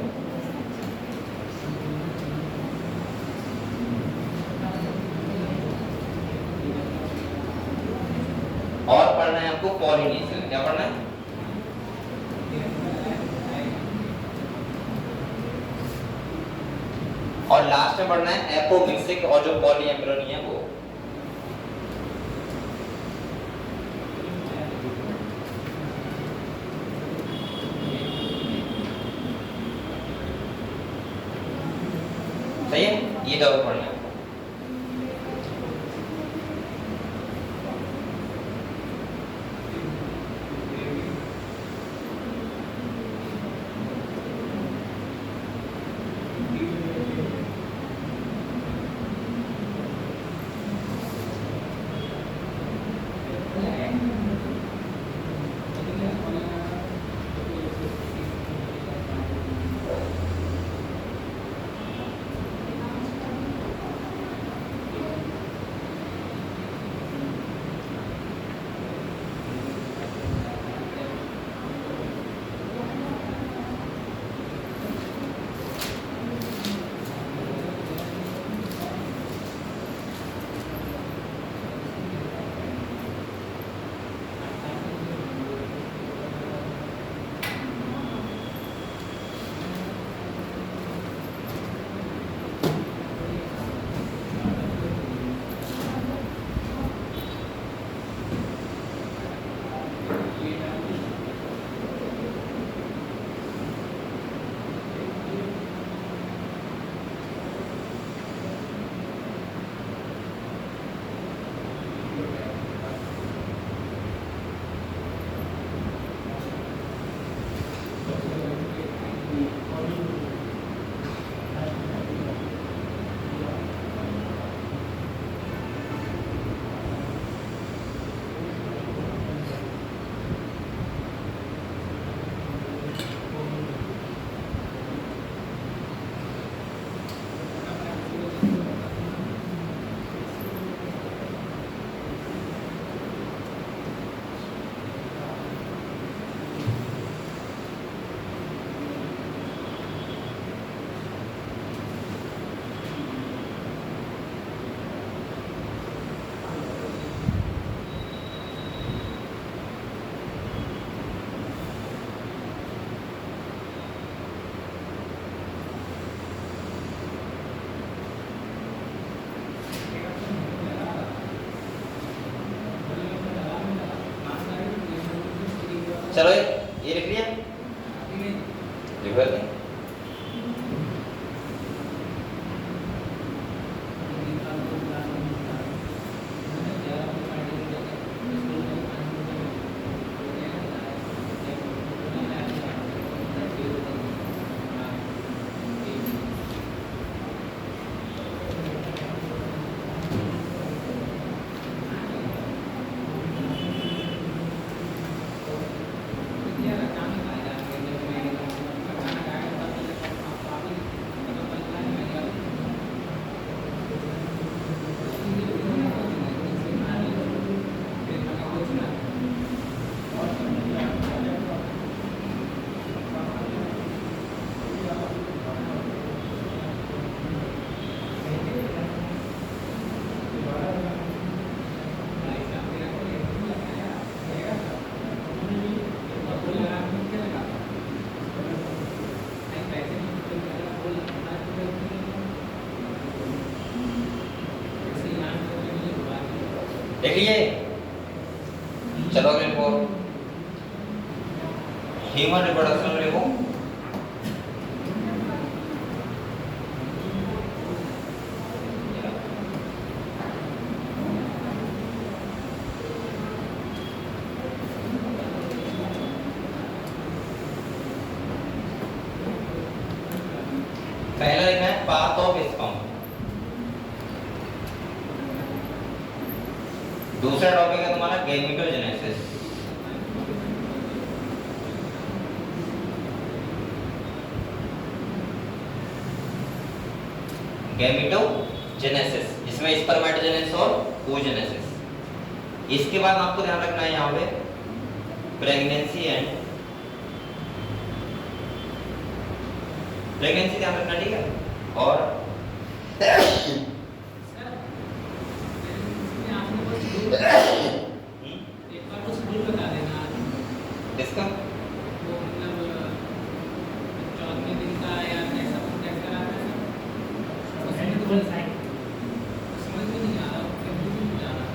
और पढ़ना है आपको पॉलिनेशन। क्या पढ़ना है? और लास्ट में पढ़ना है एपोमिक्सिक और जो पॉलीएम्ब्रियोनी है वो। सही है? ये डबल पढ़ना है। चलो ये लिख लिया, लिखो ये। देख लीजिए, चलो अगले लिखो, ह्यूमन रिप्रोडक्शन में लिखो। पहला लिखना है पाथ ऑफ स्पर्म। दूसरा टॉपिक है तुम्हारा गैमेटोजेनेसिस। गैमेटोजेनेसिस, इसमें स्पर्मेटोजेनेसिस और oogenesis। इसके बाद आपको ध्यान रखना है यहाँ पे प्रेगनेंसी ध्यान रखना, ठीक है। और एक बार तो शेड्यूल बता देना इसका वो मतलब 14वें दिन का या ऐसा कुछ चेक करा था उसमें तो समझ में नहीं आ रहा, कंफ्यूजन नहीं आ रहा।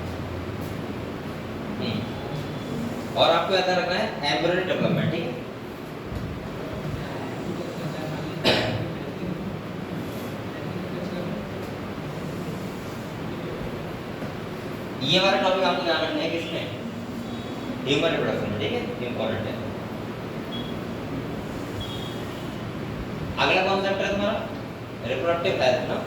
और आपको याद रखना है एम्ब्रियो डेवलपमेंट, ठीक है। ये वाला टॉपिक आपको ध्यान रखना है किसमें, ह्यूमन रिप्रोडक्शन में, ठीक है, इंपॉर्टेंट है। अगला कौन सा चैप्टर है तुम्हारा, रिप्रोडक्टिव हेल्थ ना।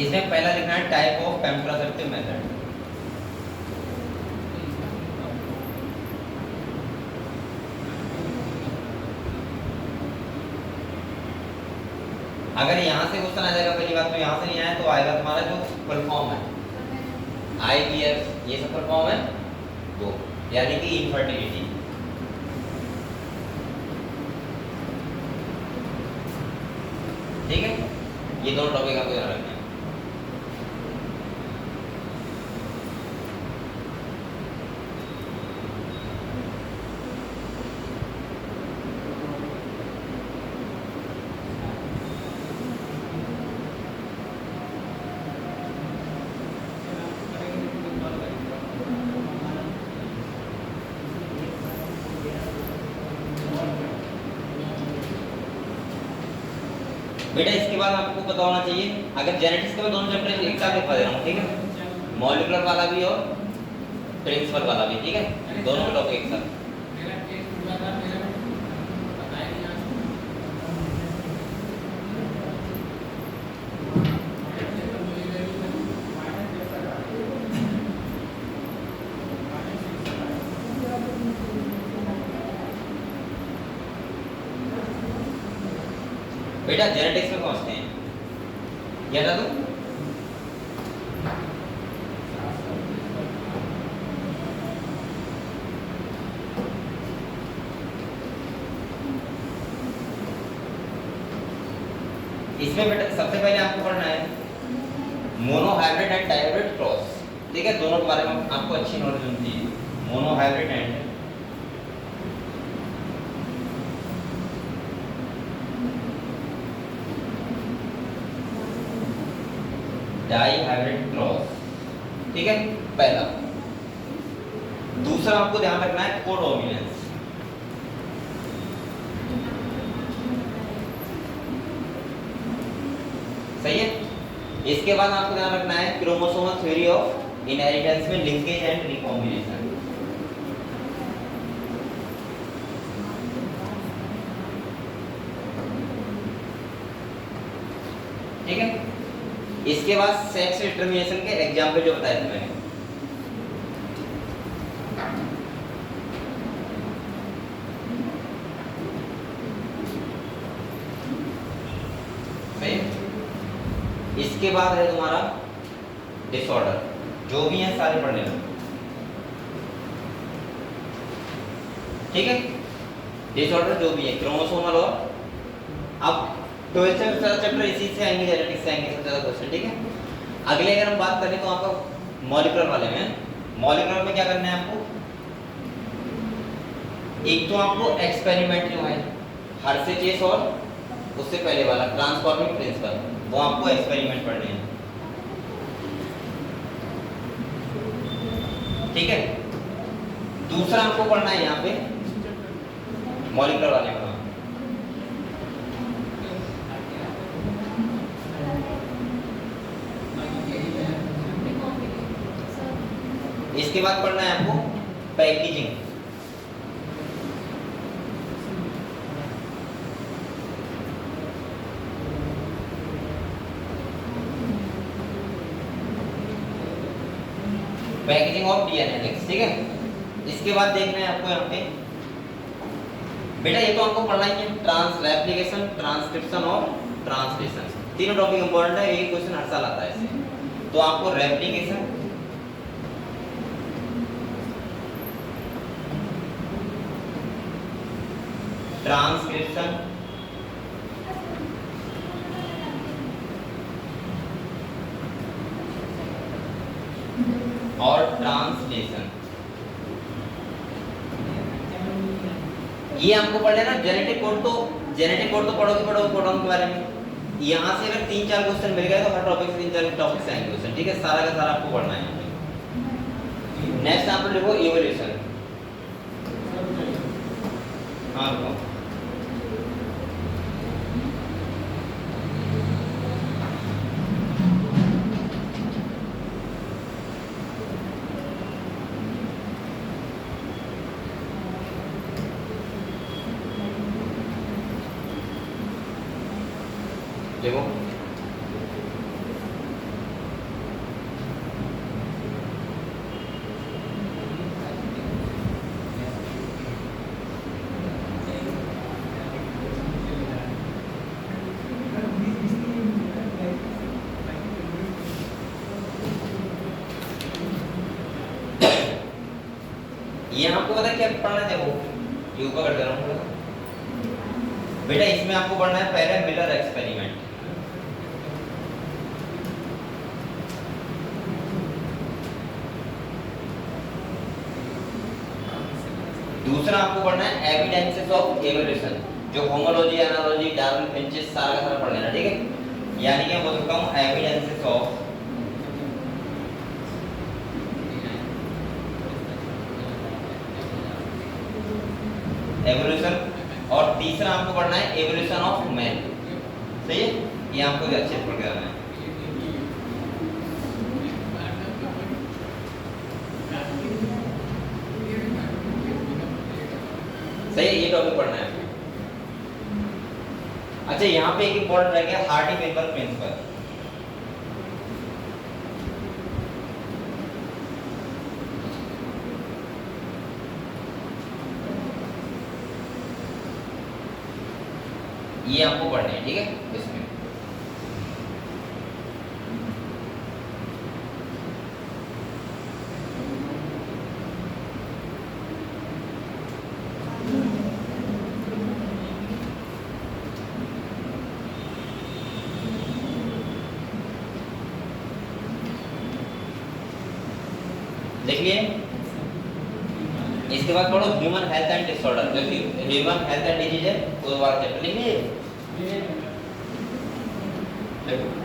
इसमें पहला लिखना है टाइप ऑफ कॉन्ट्रासेप्टिव मेथड। अगर यहाँ से क्वेश्चन आ जाएगा, पहली बात तो यहाँ से नहीं आया तो आएगा तुम्हारा जो फुल फॉर्म है IVF, ये सब फुल फॉर्म है वो, यानी कि इनफर्टिलिटी। ठीक है, ये दोनों टॉपिक आपको ध्यान रखना है। बेटा इसके बाद आपको पता होना चाहिए, अगर जेनेटिक्स के मैं दोनों चैप्टर एक साथ लिखवा दे रहा हूँ, ठीक है, मॉलिक्यूलर वाला भी और प्रिंसिपल वाला भी, ठीक है, दोनों के टॉपिक एक साथ। मेरा टेस्ट हुआ था, मेरा बताया नहीं आज। बेटा जेनेटिक्स में पहुंचते हैं, याद है तो इसमें बेटा सबसे पहले आपको पढ़ना है mono hybrid and dihybrid cross. ठीक है, दोनों के बारे में आपको अच्छी नॉलेज होनी चाहिए, mono hybrid and di hybrid cross. ठीक है, पहला। दूसरा आपको ध्यान रखना है कोडोमिनेंस। सही है। इसके बाद आपको ध्यान रखना है क्रोमोसोमल थ्योरी ऑफ इनहेरिटेंस में लिंकेज एंड रिकॉम्बिनेशन। ठीक है, इसके बाद सेक्स डिटरमिनेशन के एग्जाम्पल जो बताए थे मैंने। सही है? इसके बाद है तुम्हारा डिसऑर्डर, जो भी है सारे पढ़ लेना। ठीक है, डिसऑर्डर जो भी है क्रोमोसोमल और अब 12th चैप्टर इसी से आएंगे, जेनेटिक्स से आएंगे सबसे ज्यादा क्वेश्चन। ठीक है, अगले अगर हम बात करें तो आपका मॉलिक्यूलर वाले में, मॉलिक्यूलर में क्या करना है आपको, एक तो आपको एक्सपेरिमेंट जो है हर्शेचेस और उससे पहले वाला ट्रांसफॉर्मिंग प्रिंसिपल, वो आपको एक्सपेरिमेंट पढ़ने हैं। ठीक है, दूसरा आपको पढ़ना है यहाँ पे मॉलिक्यूलर वाले में, इसके बाद पढ़ना है आपको पैकेजिंग। Packaging of DNA. ठीक है, इसके बाद देखना है आपको यहाँ पे बेटा, ये तो आपको पढ़ना ही है ट्रांसरेप्लिकेशन, ट्रांसक्रिप्शन और ट्रांसलेशन। तीनों टॉपिक इंपॉर्टेंट है, एक क्वेश्चन हर साल आता है इससे। तो आपको रेप्लिकेशन, ट्रांसक्रिप्शन और ट्रांसलेशन, ये आपको पढ़ लेना। जेनेटिक कोड तो पढ़ोगे कोडोन के बारे में। यहाँ से अगर 3-4 क्वेश्चन मिल गए तो हर टॉपिक से 3-4 टॉपिक से आएंगे क्वेश्चन। ठीक है, सारा का सारा आपको पढ़ना है यहाँ पे। नेक्स्ट आप लिखो इवोल्यूशन। हाँ लिखो। देखो ये आपको पता है क्या पढ़ना है, देखो ये ऊपर कर दे रहा हूँ बेटा। इसमें आपको पढ़ना है पहले मिलर एक्सपेरिमेंट, दूसरा आपको पढ़ना है एविडेंसेस ऑफ इवोल्यूशन, जो होमोलॉजी, एनालॉजी, डार्विन, फिंचेस सारा का सारा पढ़ लेना। ठीक है, यानी कि मैं बोल सकता हूँ एविडेंसेस ऑफ एवोल्यूशन, और तीसरा आपको पढ़ना है एवोल्यूशन ऑफ मैन। सही है, ये आपको भी अच्छे से पढ़ के आना है। सही है, ये टॉपिक पढ़ना है। अच्छा, यहाँ पे एक इंपॉर्टेंट रह गया हार्डी-वेबर प्रिंसिपल। ये आपको पढ़ने हैं। ठीक है, इसमें लिख लिए? इसके बाद पढ़ो ह्यूमन हेल्थ एंड डिसऑर्डर, जो कि ह्यूमन हेल्थ एंड डिजीज है वो वाला चैप्टर लिख लिए। देखो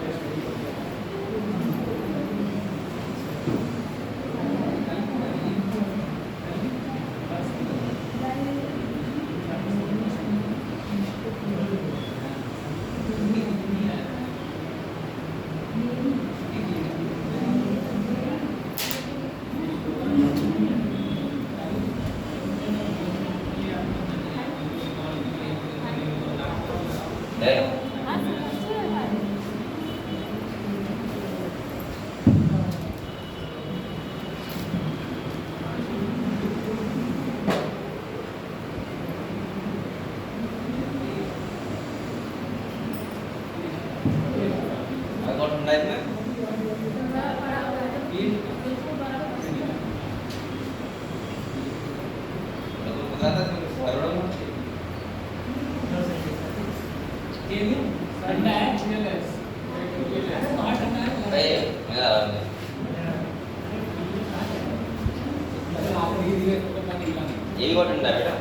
ये भी बहुत ठंडा है बेटा,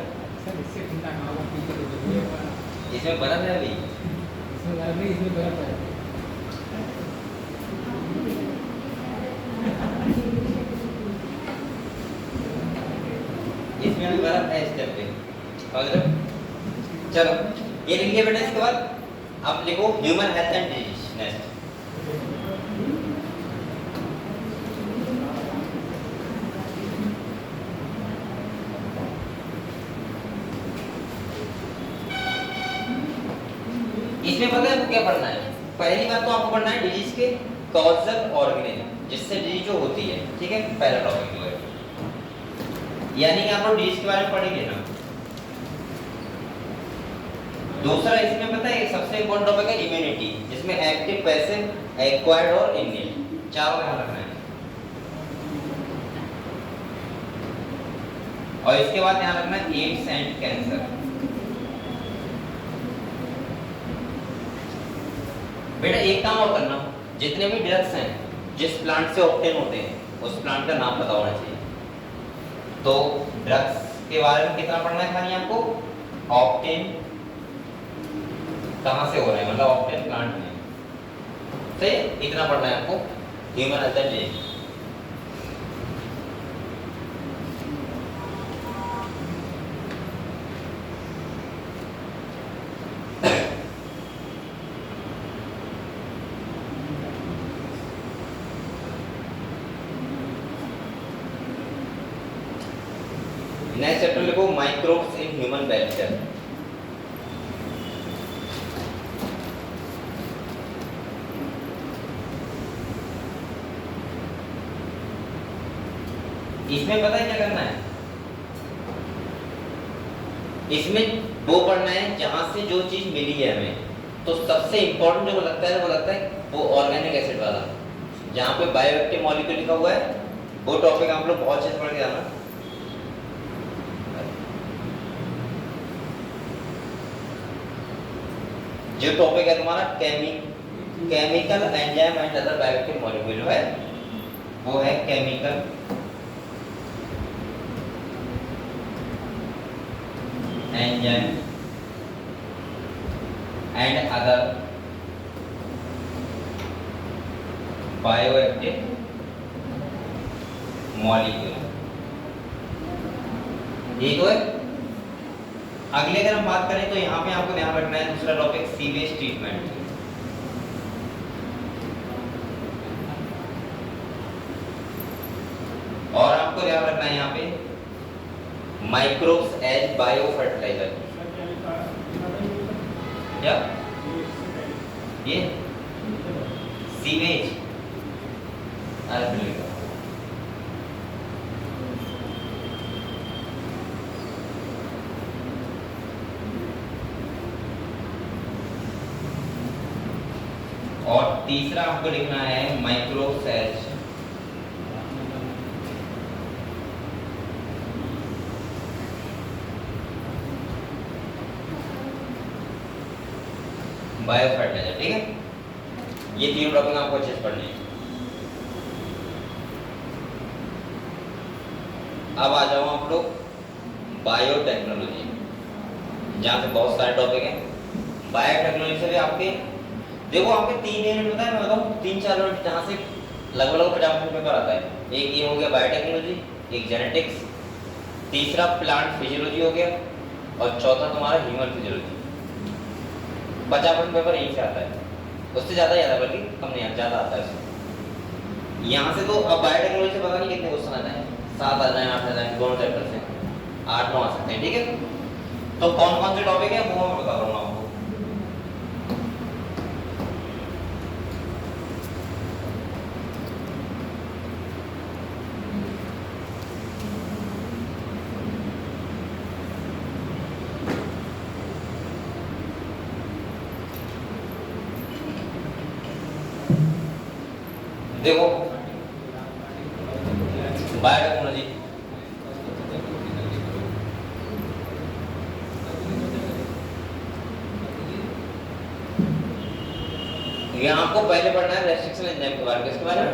इसमें बर्फ है अभी। इसमें भी बर्फ है इस स्टेप पे। चलो ये लिख लिया बेटा। इसके बाद आप लिखो human health and disease. Next इसमें पता है आपको क्या पढ़ना है? पहली बात तो आपको पढ़ना है डिजीज के कॉजल ऑर्गेनिज्म, जिससे डिजीज जो होती है, ठीक है, पहला टॉपिक जो है, यानी कि आप लोग डिजीज के बारे में पढ़ ही लेना। दूसरा इसमें पता है सबसे इंपॉर्टेंट टॉपिक है इम्यूनिटी, जिसमें एक्टिव, पैसिव, एक्वायर्ड और इननेट, चारों ध्यान रखना है। और इसके बाद ध्यान रखना है एड्स एंड कैंसर। बेटा एक काम और करना, जितने भी ड्रग्स हैं जिस प्लांट से ऑब्टेन होते हैं उस प्लांट का नाम पता होना चाहिए। तो ड्रग्स के बारे में कितना पढ़ना है खाली आपको? ऑब्टेन कहां से हो रहे हैं, मतलब ऑब्टेन प्लांट में से इतना पढ़ना है आपको। Human health and disease next chapter लिखो माइक्रोब्स इन ह्यूमन वेलफेयर। इसमें पता है क्या करना है? इसमें वो पढ़ना है जहां से जो चीज मिली है हमें, तो सबसे इंपॉर्टेंट जो लगता है वो ऑर्गेनिक एसिड वाला, जहां पे बायोएक्टिव मॉलिक्यूल लिखा हुआ है, वो टॉपिक आप लोग बहुत अच्छे से पढ़ के जाना। जो टॉपिक है तुम्हारा chemical enzyme and other bioactive molecule जो है वो है chemical enzyme and other bioactive molecule. ये तो है। अगले अगर हम बात करें तो यहाँ पे आपको ध्यान रखना है दूसरा टॉपिक सीवेज ट्रीटमेंट। और आपको ध्यान रखना है यहाँ पे माइक्रोब्स एज बायो फर्टिलाइजर। क्या ये सीवेज और तीसरा आपको लिखना है माइक्रोब्स एज बायो फर्टिलाइजर। ठीक है, ये तीन टॉपिक आपको अच्छे से पढ़ने हैं। अब आ जाओ आप लोग बायोटेक्नोलॉजी, जहाँ पे बहुत सारे टॉपिक हैं। बायोटेक्नोलॉजी से भी आपके देखो आपके 3 यूनिट बताए, मैं बताऊँ 3-4 यूनिट जहाँ से लगभग 50 पेपर आता है। एक ये हो गया बायोटेक्नोलॉजी, एक जेनेटिक्स, तीसरा प्लांट फिजियोलॉजी हो गया, और चौथा तुम्हारा ह्यूमन फिजियोलॉजी। 50 पेपर यहीं से आता है, उससे ज़्यादा बल्कि कम नहीं आता, ज़्यादा आता है। यहाँ से तो अब बायोटेक्नोलॉजी से पता नहीं कितने क्वेश्चन आ जाए, 7 आ जाए, 8 आ जाए, दोनों चैप्टर से 8-9 आ सकते हैं। ठीक है, तो कौन कौन से टॉपिक है वो मैं बता रहा हूँ आपको। देखो बायोटेक्नोलॉजी, यहाँ आपको पहले पढ़ना है रेस्ट्रिक्शन एंजाइम के बारे में। किसके बारे में?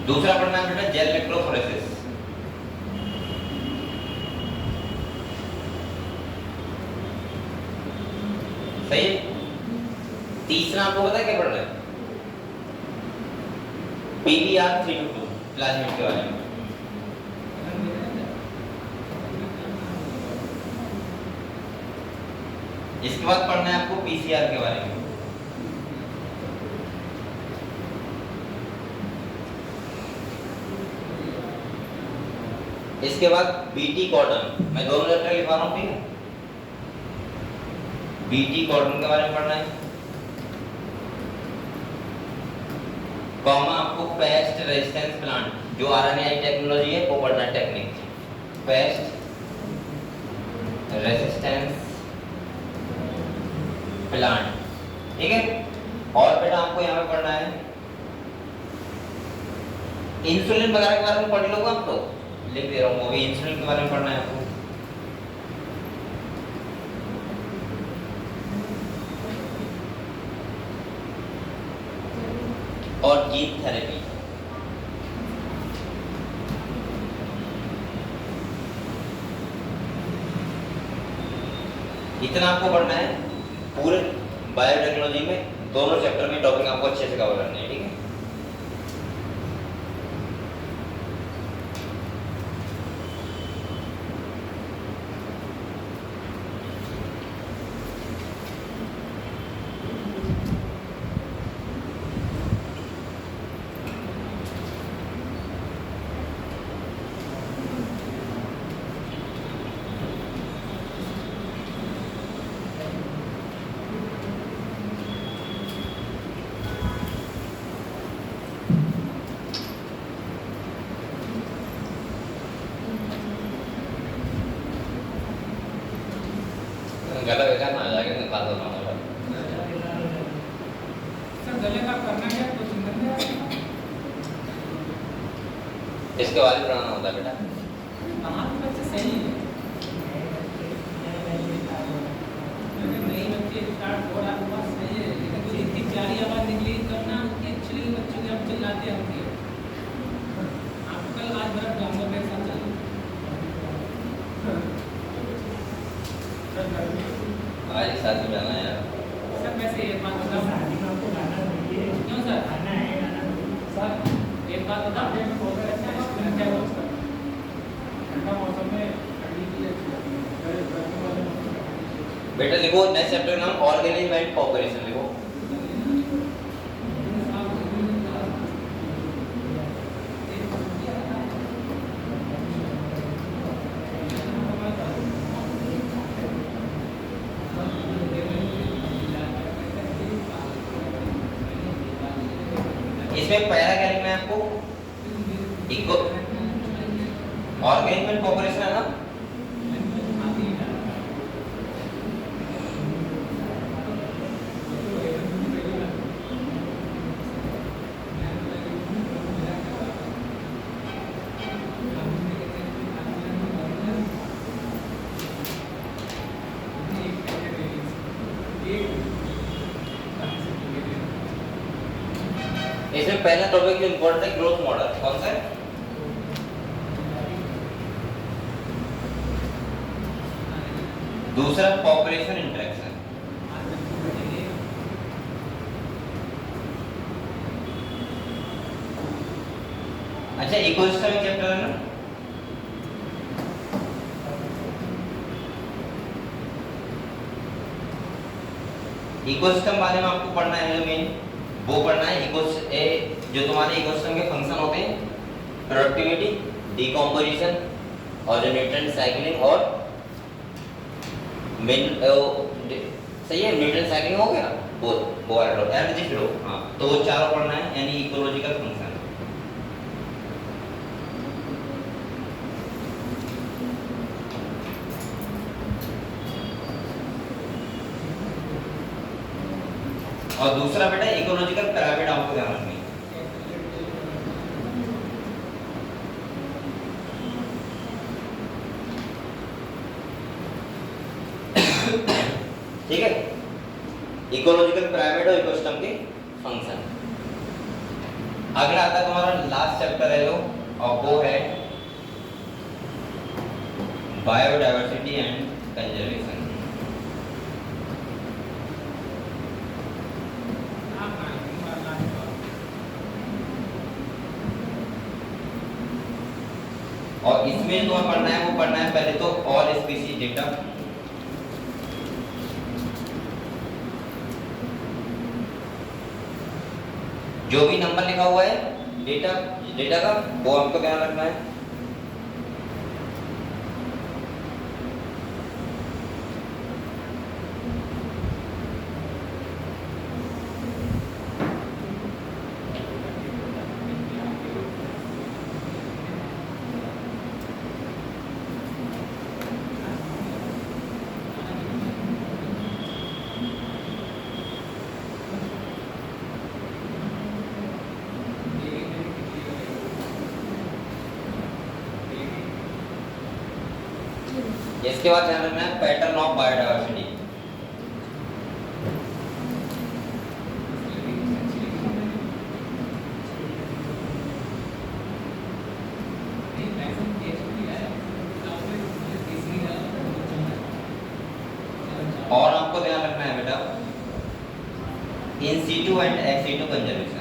दूसरा पढ़ना है बेटा जेल इलेक्ट्रोफोरेसिस। सही है। तीसरा आपको पता है क्या पढ़ना है? PBR 322 प्लाज्मिड के बारे में। इसके बाद पढ़ना है आपको PCR के बारे में। इसके बाद BT कॉटन, मैं दोनों चैप्टर लिखवा रहा हूँ, ठीक है। BT कॉटन के बारे में पढ़ना है, कॉमा आपको पेस्ट रेजिस्टेंस प्लांट, जो RNAi टेक्नोलॉजी है वो पढ़ना है, टेक्निक पेस्ट रेजिस्टेंस प्लांट, ठीक है। और बेटा आपको यहाँ पे पढ़ना है इंसुलिन वगैरह के बारे में पढ़ लोगे आप, तो लिख दे रहा हूँ, वो भी इंसुलिन के बारे में पढ़ना है आपको। और जीन थेरेपी, इतना आपको पढ़ना है पूरे बायोटेक्नोलॉजी में। दोनों चैप्टर में टॉपिक आपको अच्छे से कवर करने हैं, ठीक है। गला बेकार ना आ जाएगा, निकाल दो ना। सर गले का करना क्या कुछ नहीं, इसके बारे में पढ़ाना होता है बेटा। कहाँ पे बच्चे सही है, नई बच्चे स्टार्ट हो रहा है सही है, लेकिन जो इतनी प्यारी आवाज निकली करना उतनी एक्चुअली बच्चों के हम चिल्लाते होंगे। आप कल आज बड़ा ड्रामा मेरे साथ चल आज एक साथ में जाना है यार। सर वैसे एक बात बताओ, क्यों सर सर एक बात बताओ, क्या ठंडा मौसम में बेटा लिखो नेक्स्ट चैप्टर का नाम ऑर्गेनिज्म एंड पॉपुलेशन लिखो। इसमें पहला क्या लिखना है आपको? इको ऑर्गेनिज्म एंड पॉपुलेशन है ना। इसमें पहला टॉपिक जो इम्पोर्टेंट है ग्रोथ मॉडल, कौन सा है? दूसरा पॉपुलेशन इंटरेक्शन। अच्छा, इकोसिस्टम एक चैप्टर है ना? इकोसिस्टम बारे में आपको पढ़ना है, मेन वो पढ़ना है। जो तुम्हारे इकोसिस्टम के फंक्शन होते हैं, प्रोडक्टिविटी, डिकम्पोजिशन और जो न्यूट्रिएंट साइक्लिंग और सही है, न्यूट्रिएंट साइक्लिंग हो गया, वो एनर्जी फ्लो, हाँ, तो वो चारों पढ़ना है, यानी इकोलॉजिकल फंक्शन। और दूसरा बेटा इकोलॉजिकल पिरामिड आपको ध्यान रखनी है। ठीक है, इकोलॉजिकल पिरामिड और इकोसिस्टम के फंक्शन। अगला आता है तुम्हारा लास्ट चैप्टर है जो, और वो है बायोडायवर्सिटी एंड कंजर्वेशन। और इसमें जो पढ़ना है वो पढ़ना है पहले तो ऑल स्पीशीज डेटा, जो भी नंबर लिखा हुआ है डेटा का, वो हमको ध्यान रखना है। इसके बाद ध्यान रखना है पैटर्न ऑफ बायोडायवर्सिटी। और आपको ध्यान रखना है बेटा in situ and ex situ conservation.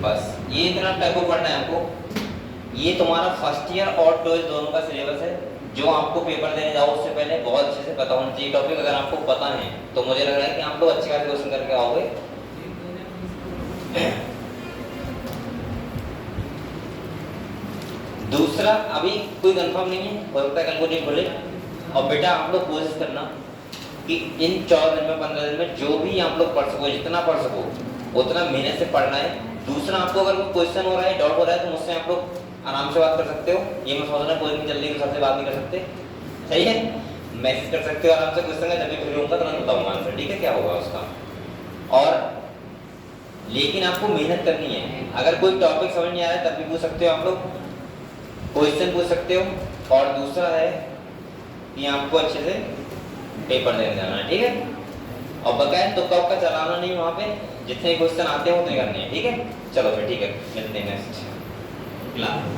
बस ये इतना टाइप पढ़ना है आपको। ये तुम्हारा फर्स्ट ईयर और ट्वेल्थ दोनों का सिलेबस है, जो आपको पेपर देने जाओ उससे पहले बहुत अच्छे से पता होना चाहिए टॉपिक। अगर आपको पता है तो मुझे लग रहा है कि आप लोग अच्छे खासे क्वेश्चन करके आओगे। दूसरा अभी कोई कंफर्म नहीं है, हो सकता है कल को नहीं बोले। और बेटा आप लोग कोशिश करना कि इन 14 दिन में 15 दिन में जो भी आप लोग पढ़ सको, जितना पढ़ सको उतना मेहनत से पढ़ना है। दूसरा आपको अगर कोई क्वेश्चन हो रहा है, डाउट हो रहा है, तो मुझसे आप लोग आराम से बात कर सकते हो। ये मैं सोच रहा कोई नहीं जल्दी सबसे बात नहीं कर सकते, सही है, मैसेज कर सकते हो आराम से क्वेश्चन का, जब भी फ्री होगा तो मैं बताऊंगा आंसर, ठीक है, क्या होगा उसका। और लेकिन आपको मेहनत करनी है। अगर कोई टॉपिक समझ नहीं आ रहा है तब भी पूछ सकते हो आप लोग, क्वेश्चन पूछ सकते हो। और दूसरा है कि आपको अच्छे से पेपर देने जाना है, ठीक है। और बकाया तो कब का चलाना नहीं, वहाँ पे जितने क्वेश्चन आते हैं उतने करने हैं, ठीक है। चलो फिर ठीक है, मिलते हैं नेक्स्ट क्लास।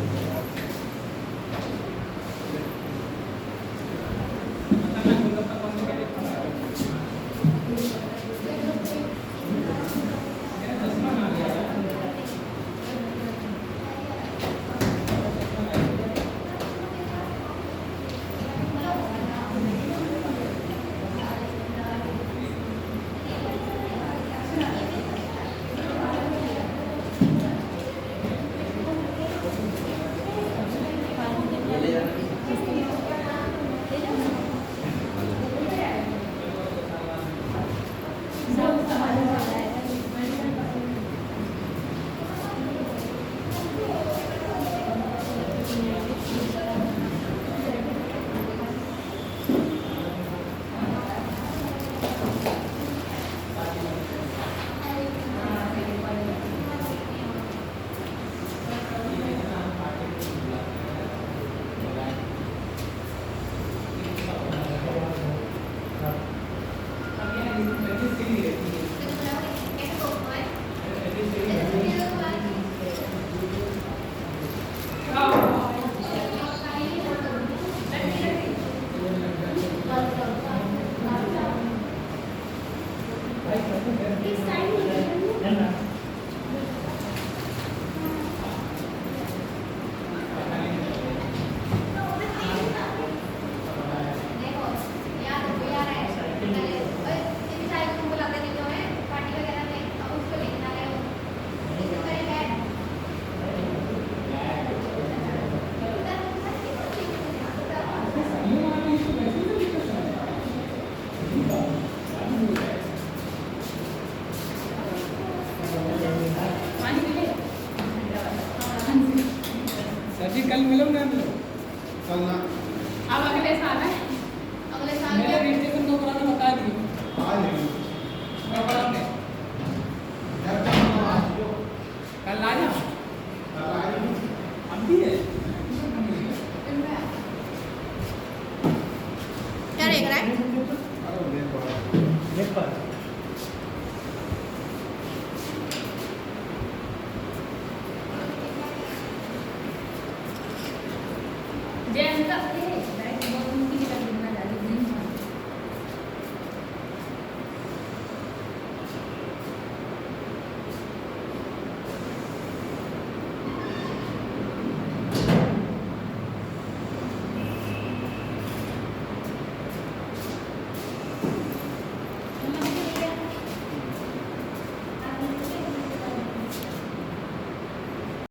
कब पढ़ोगे? कल आ जाओ। अब भी है। क्या देख रहा है? लेफ्ट पर जय अंकल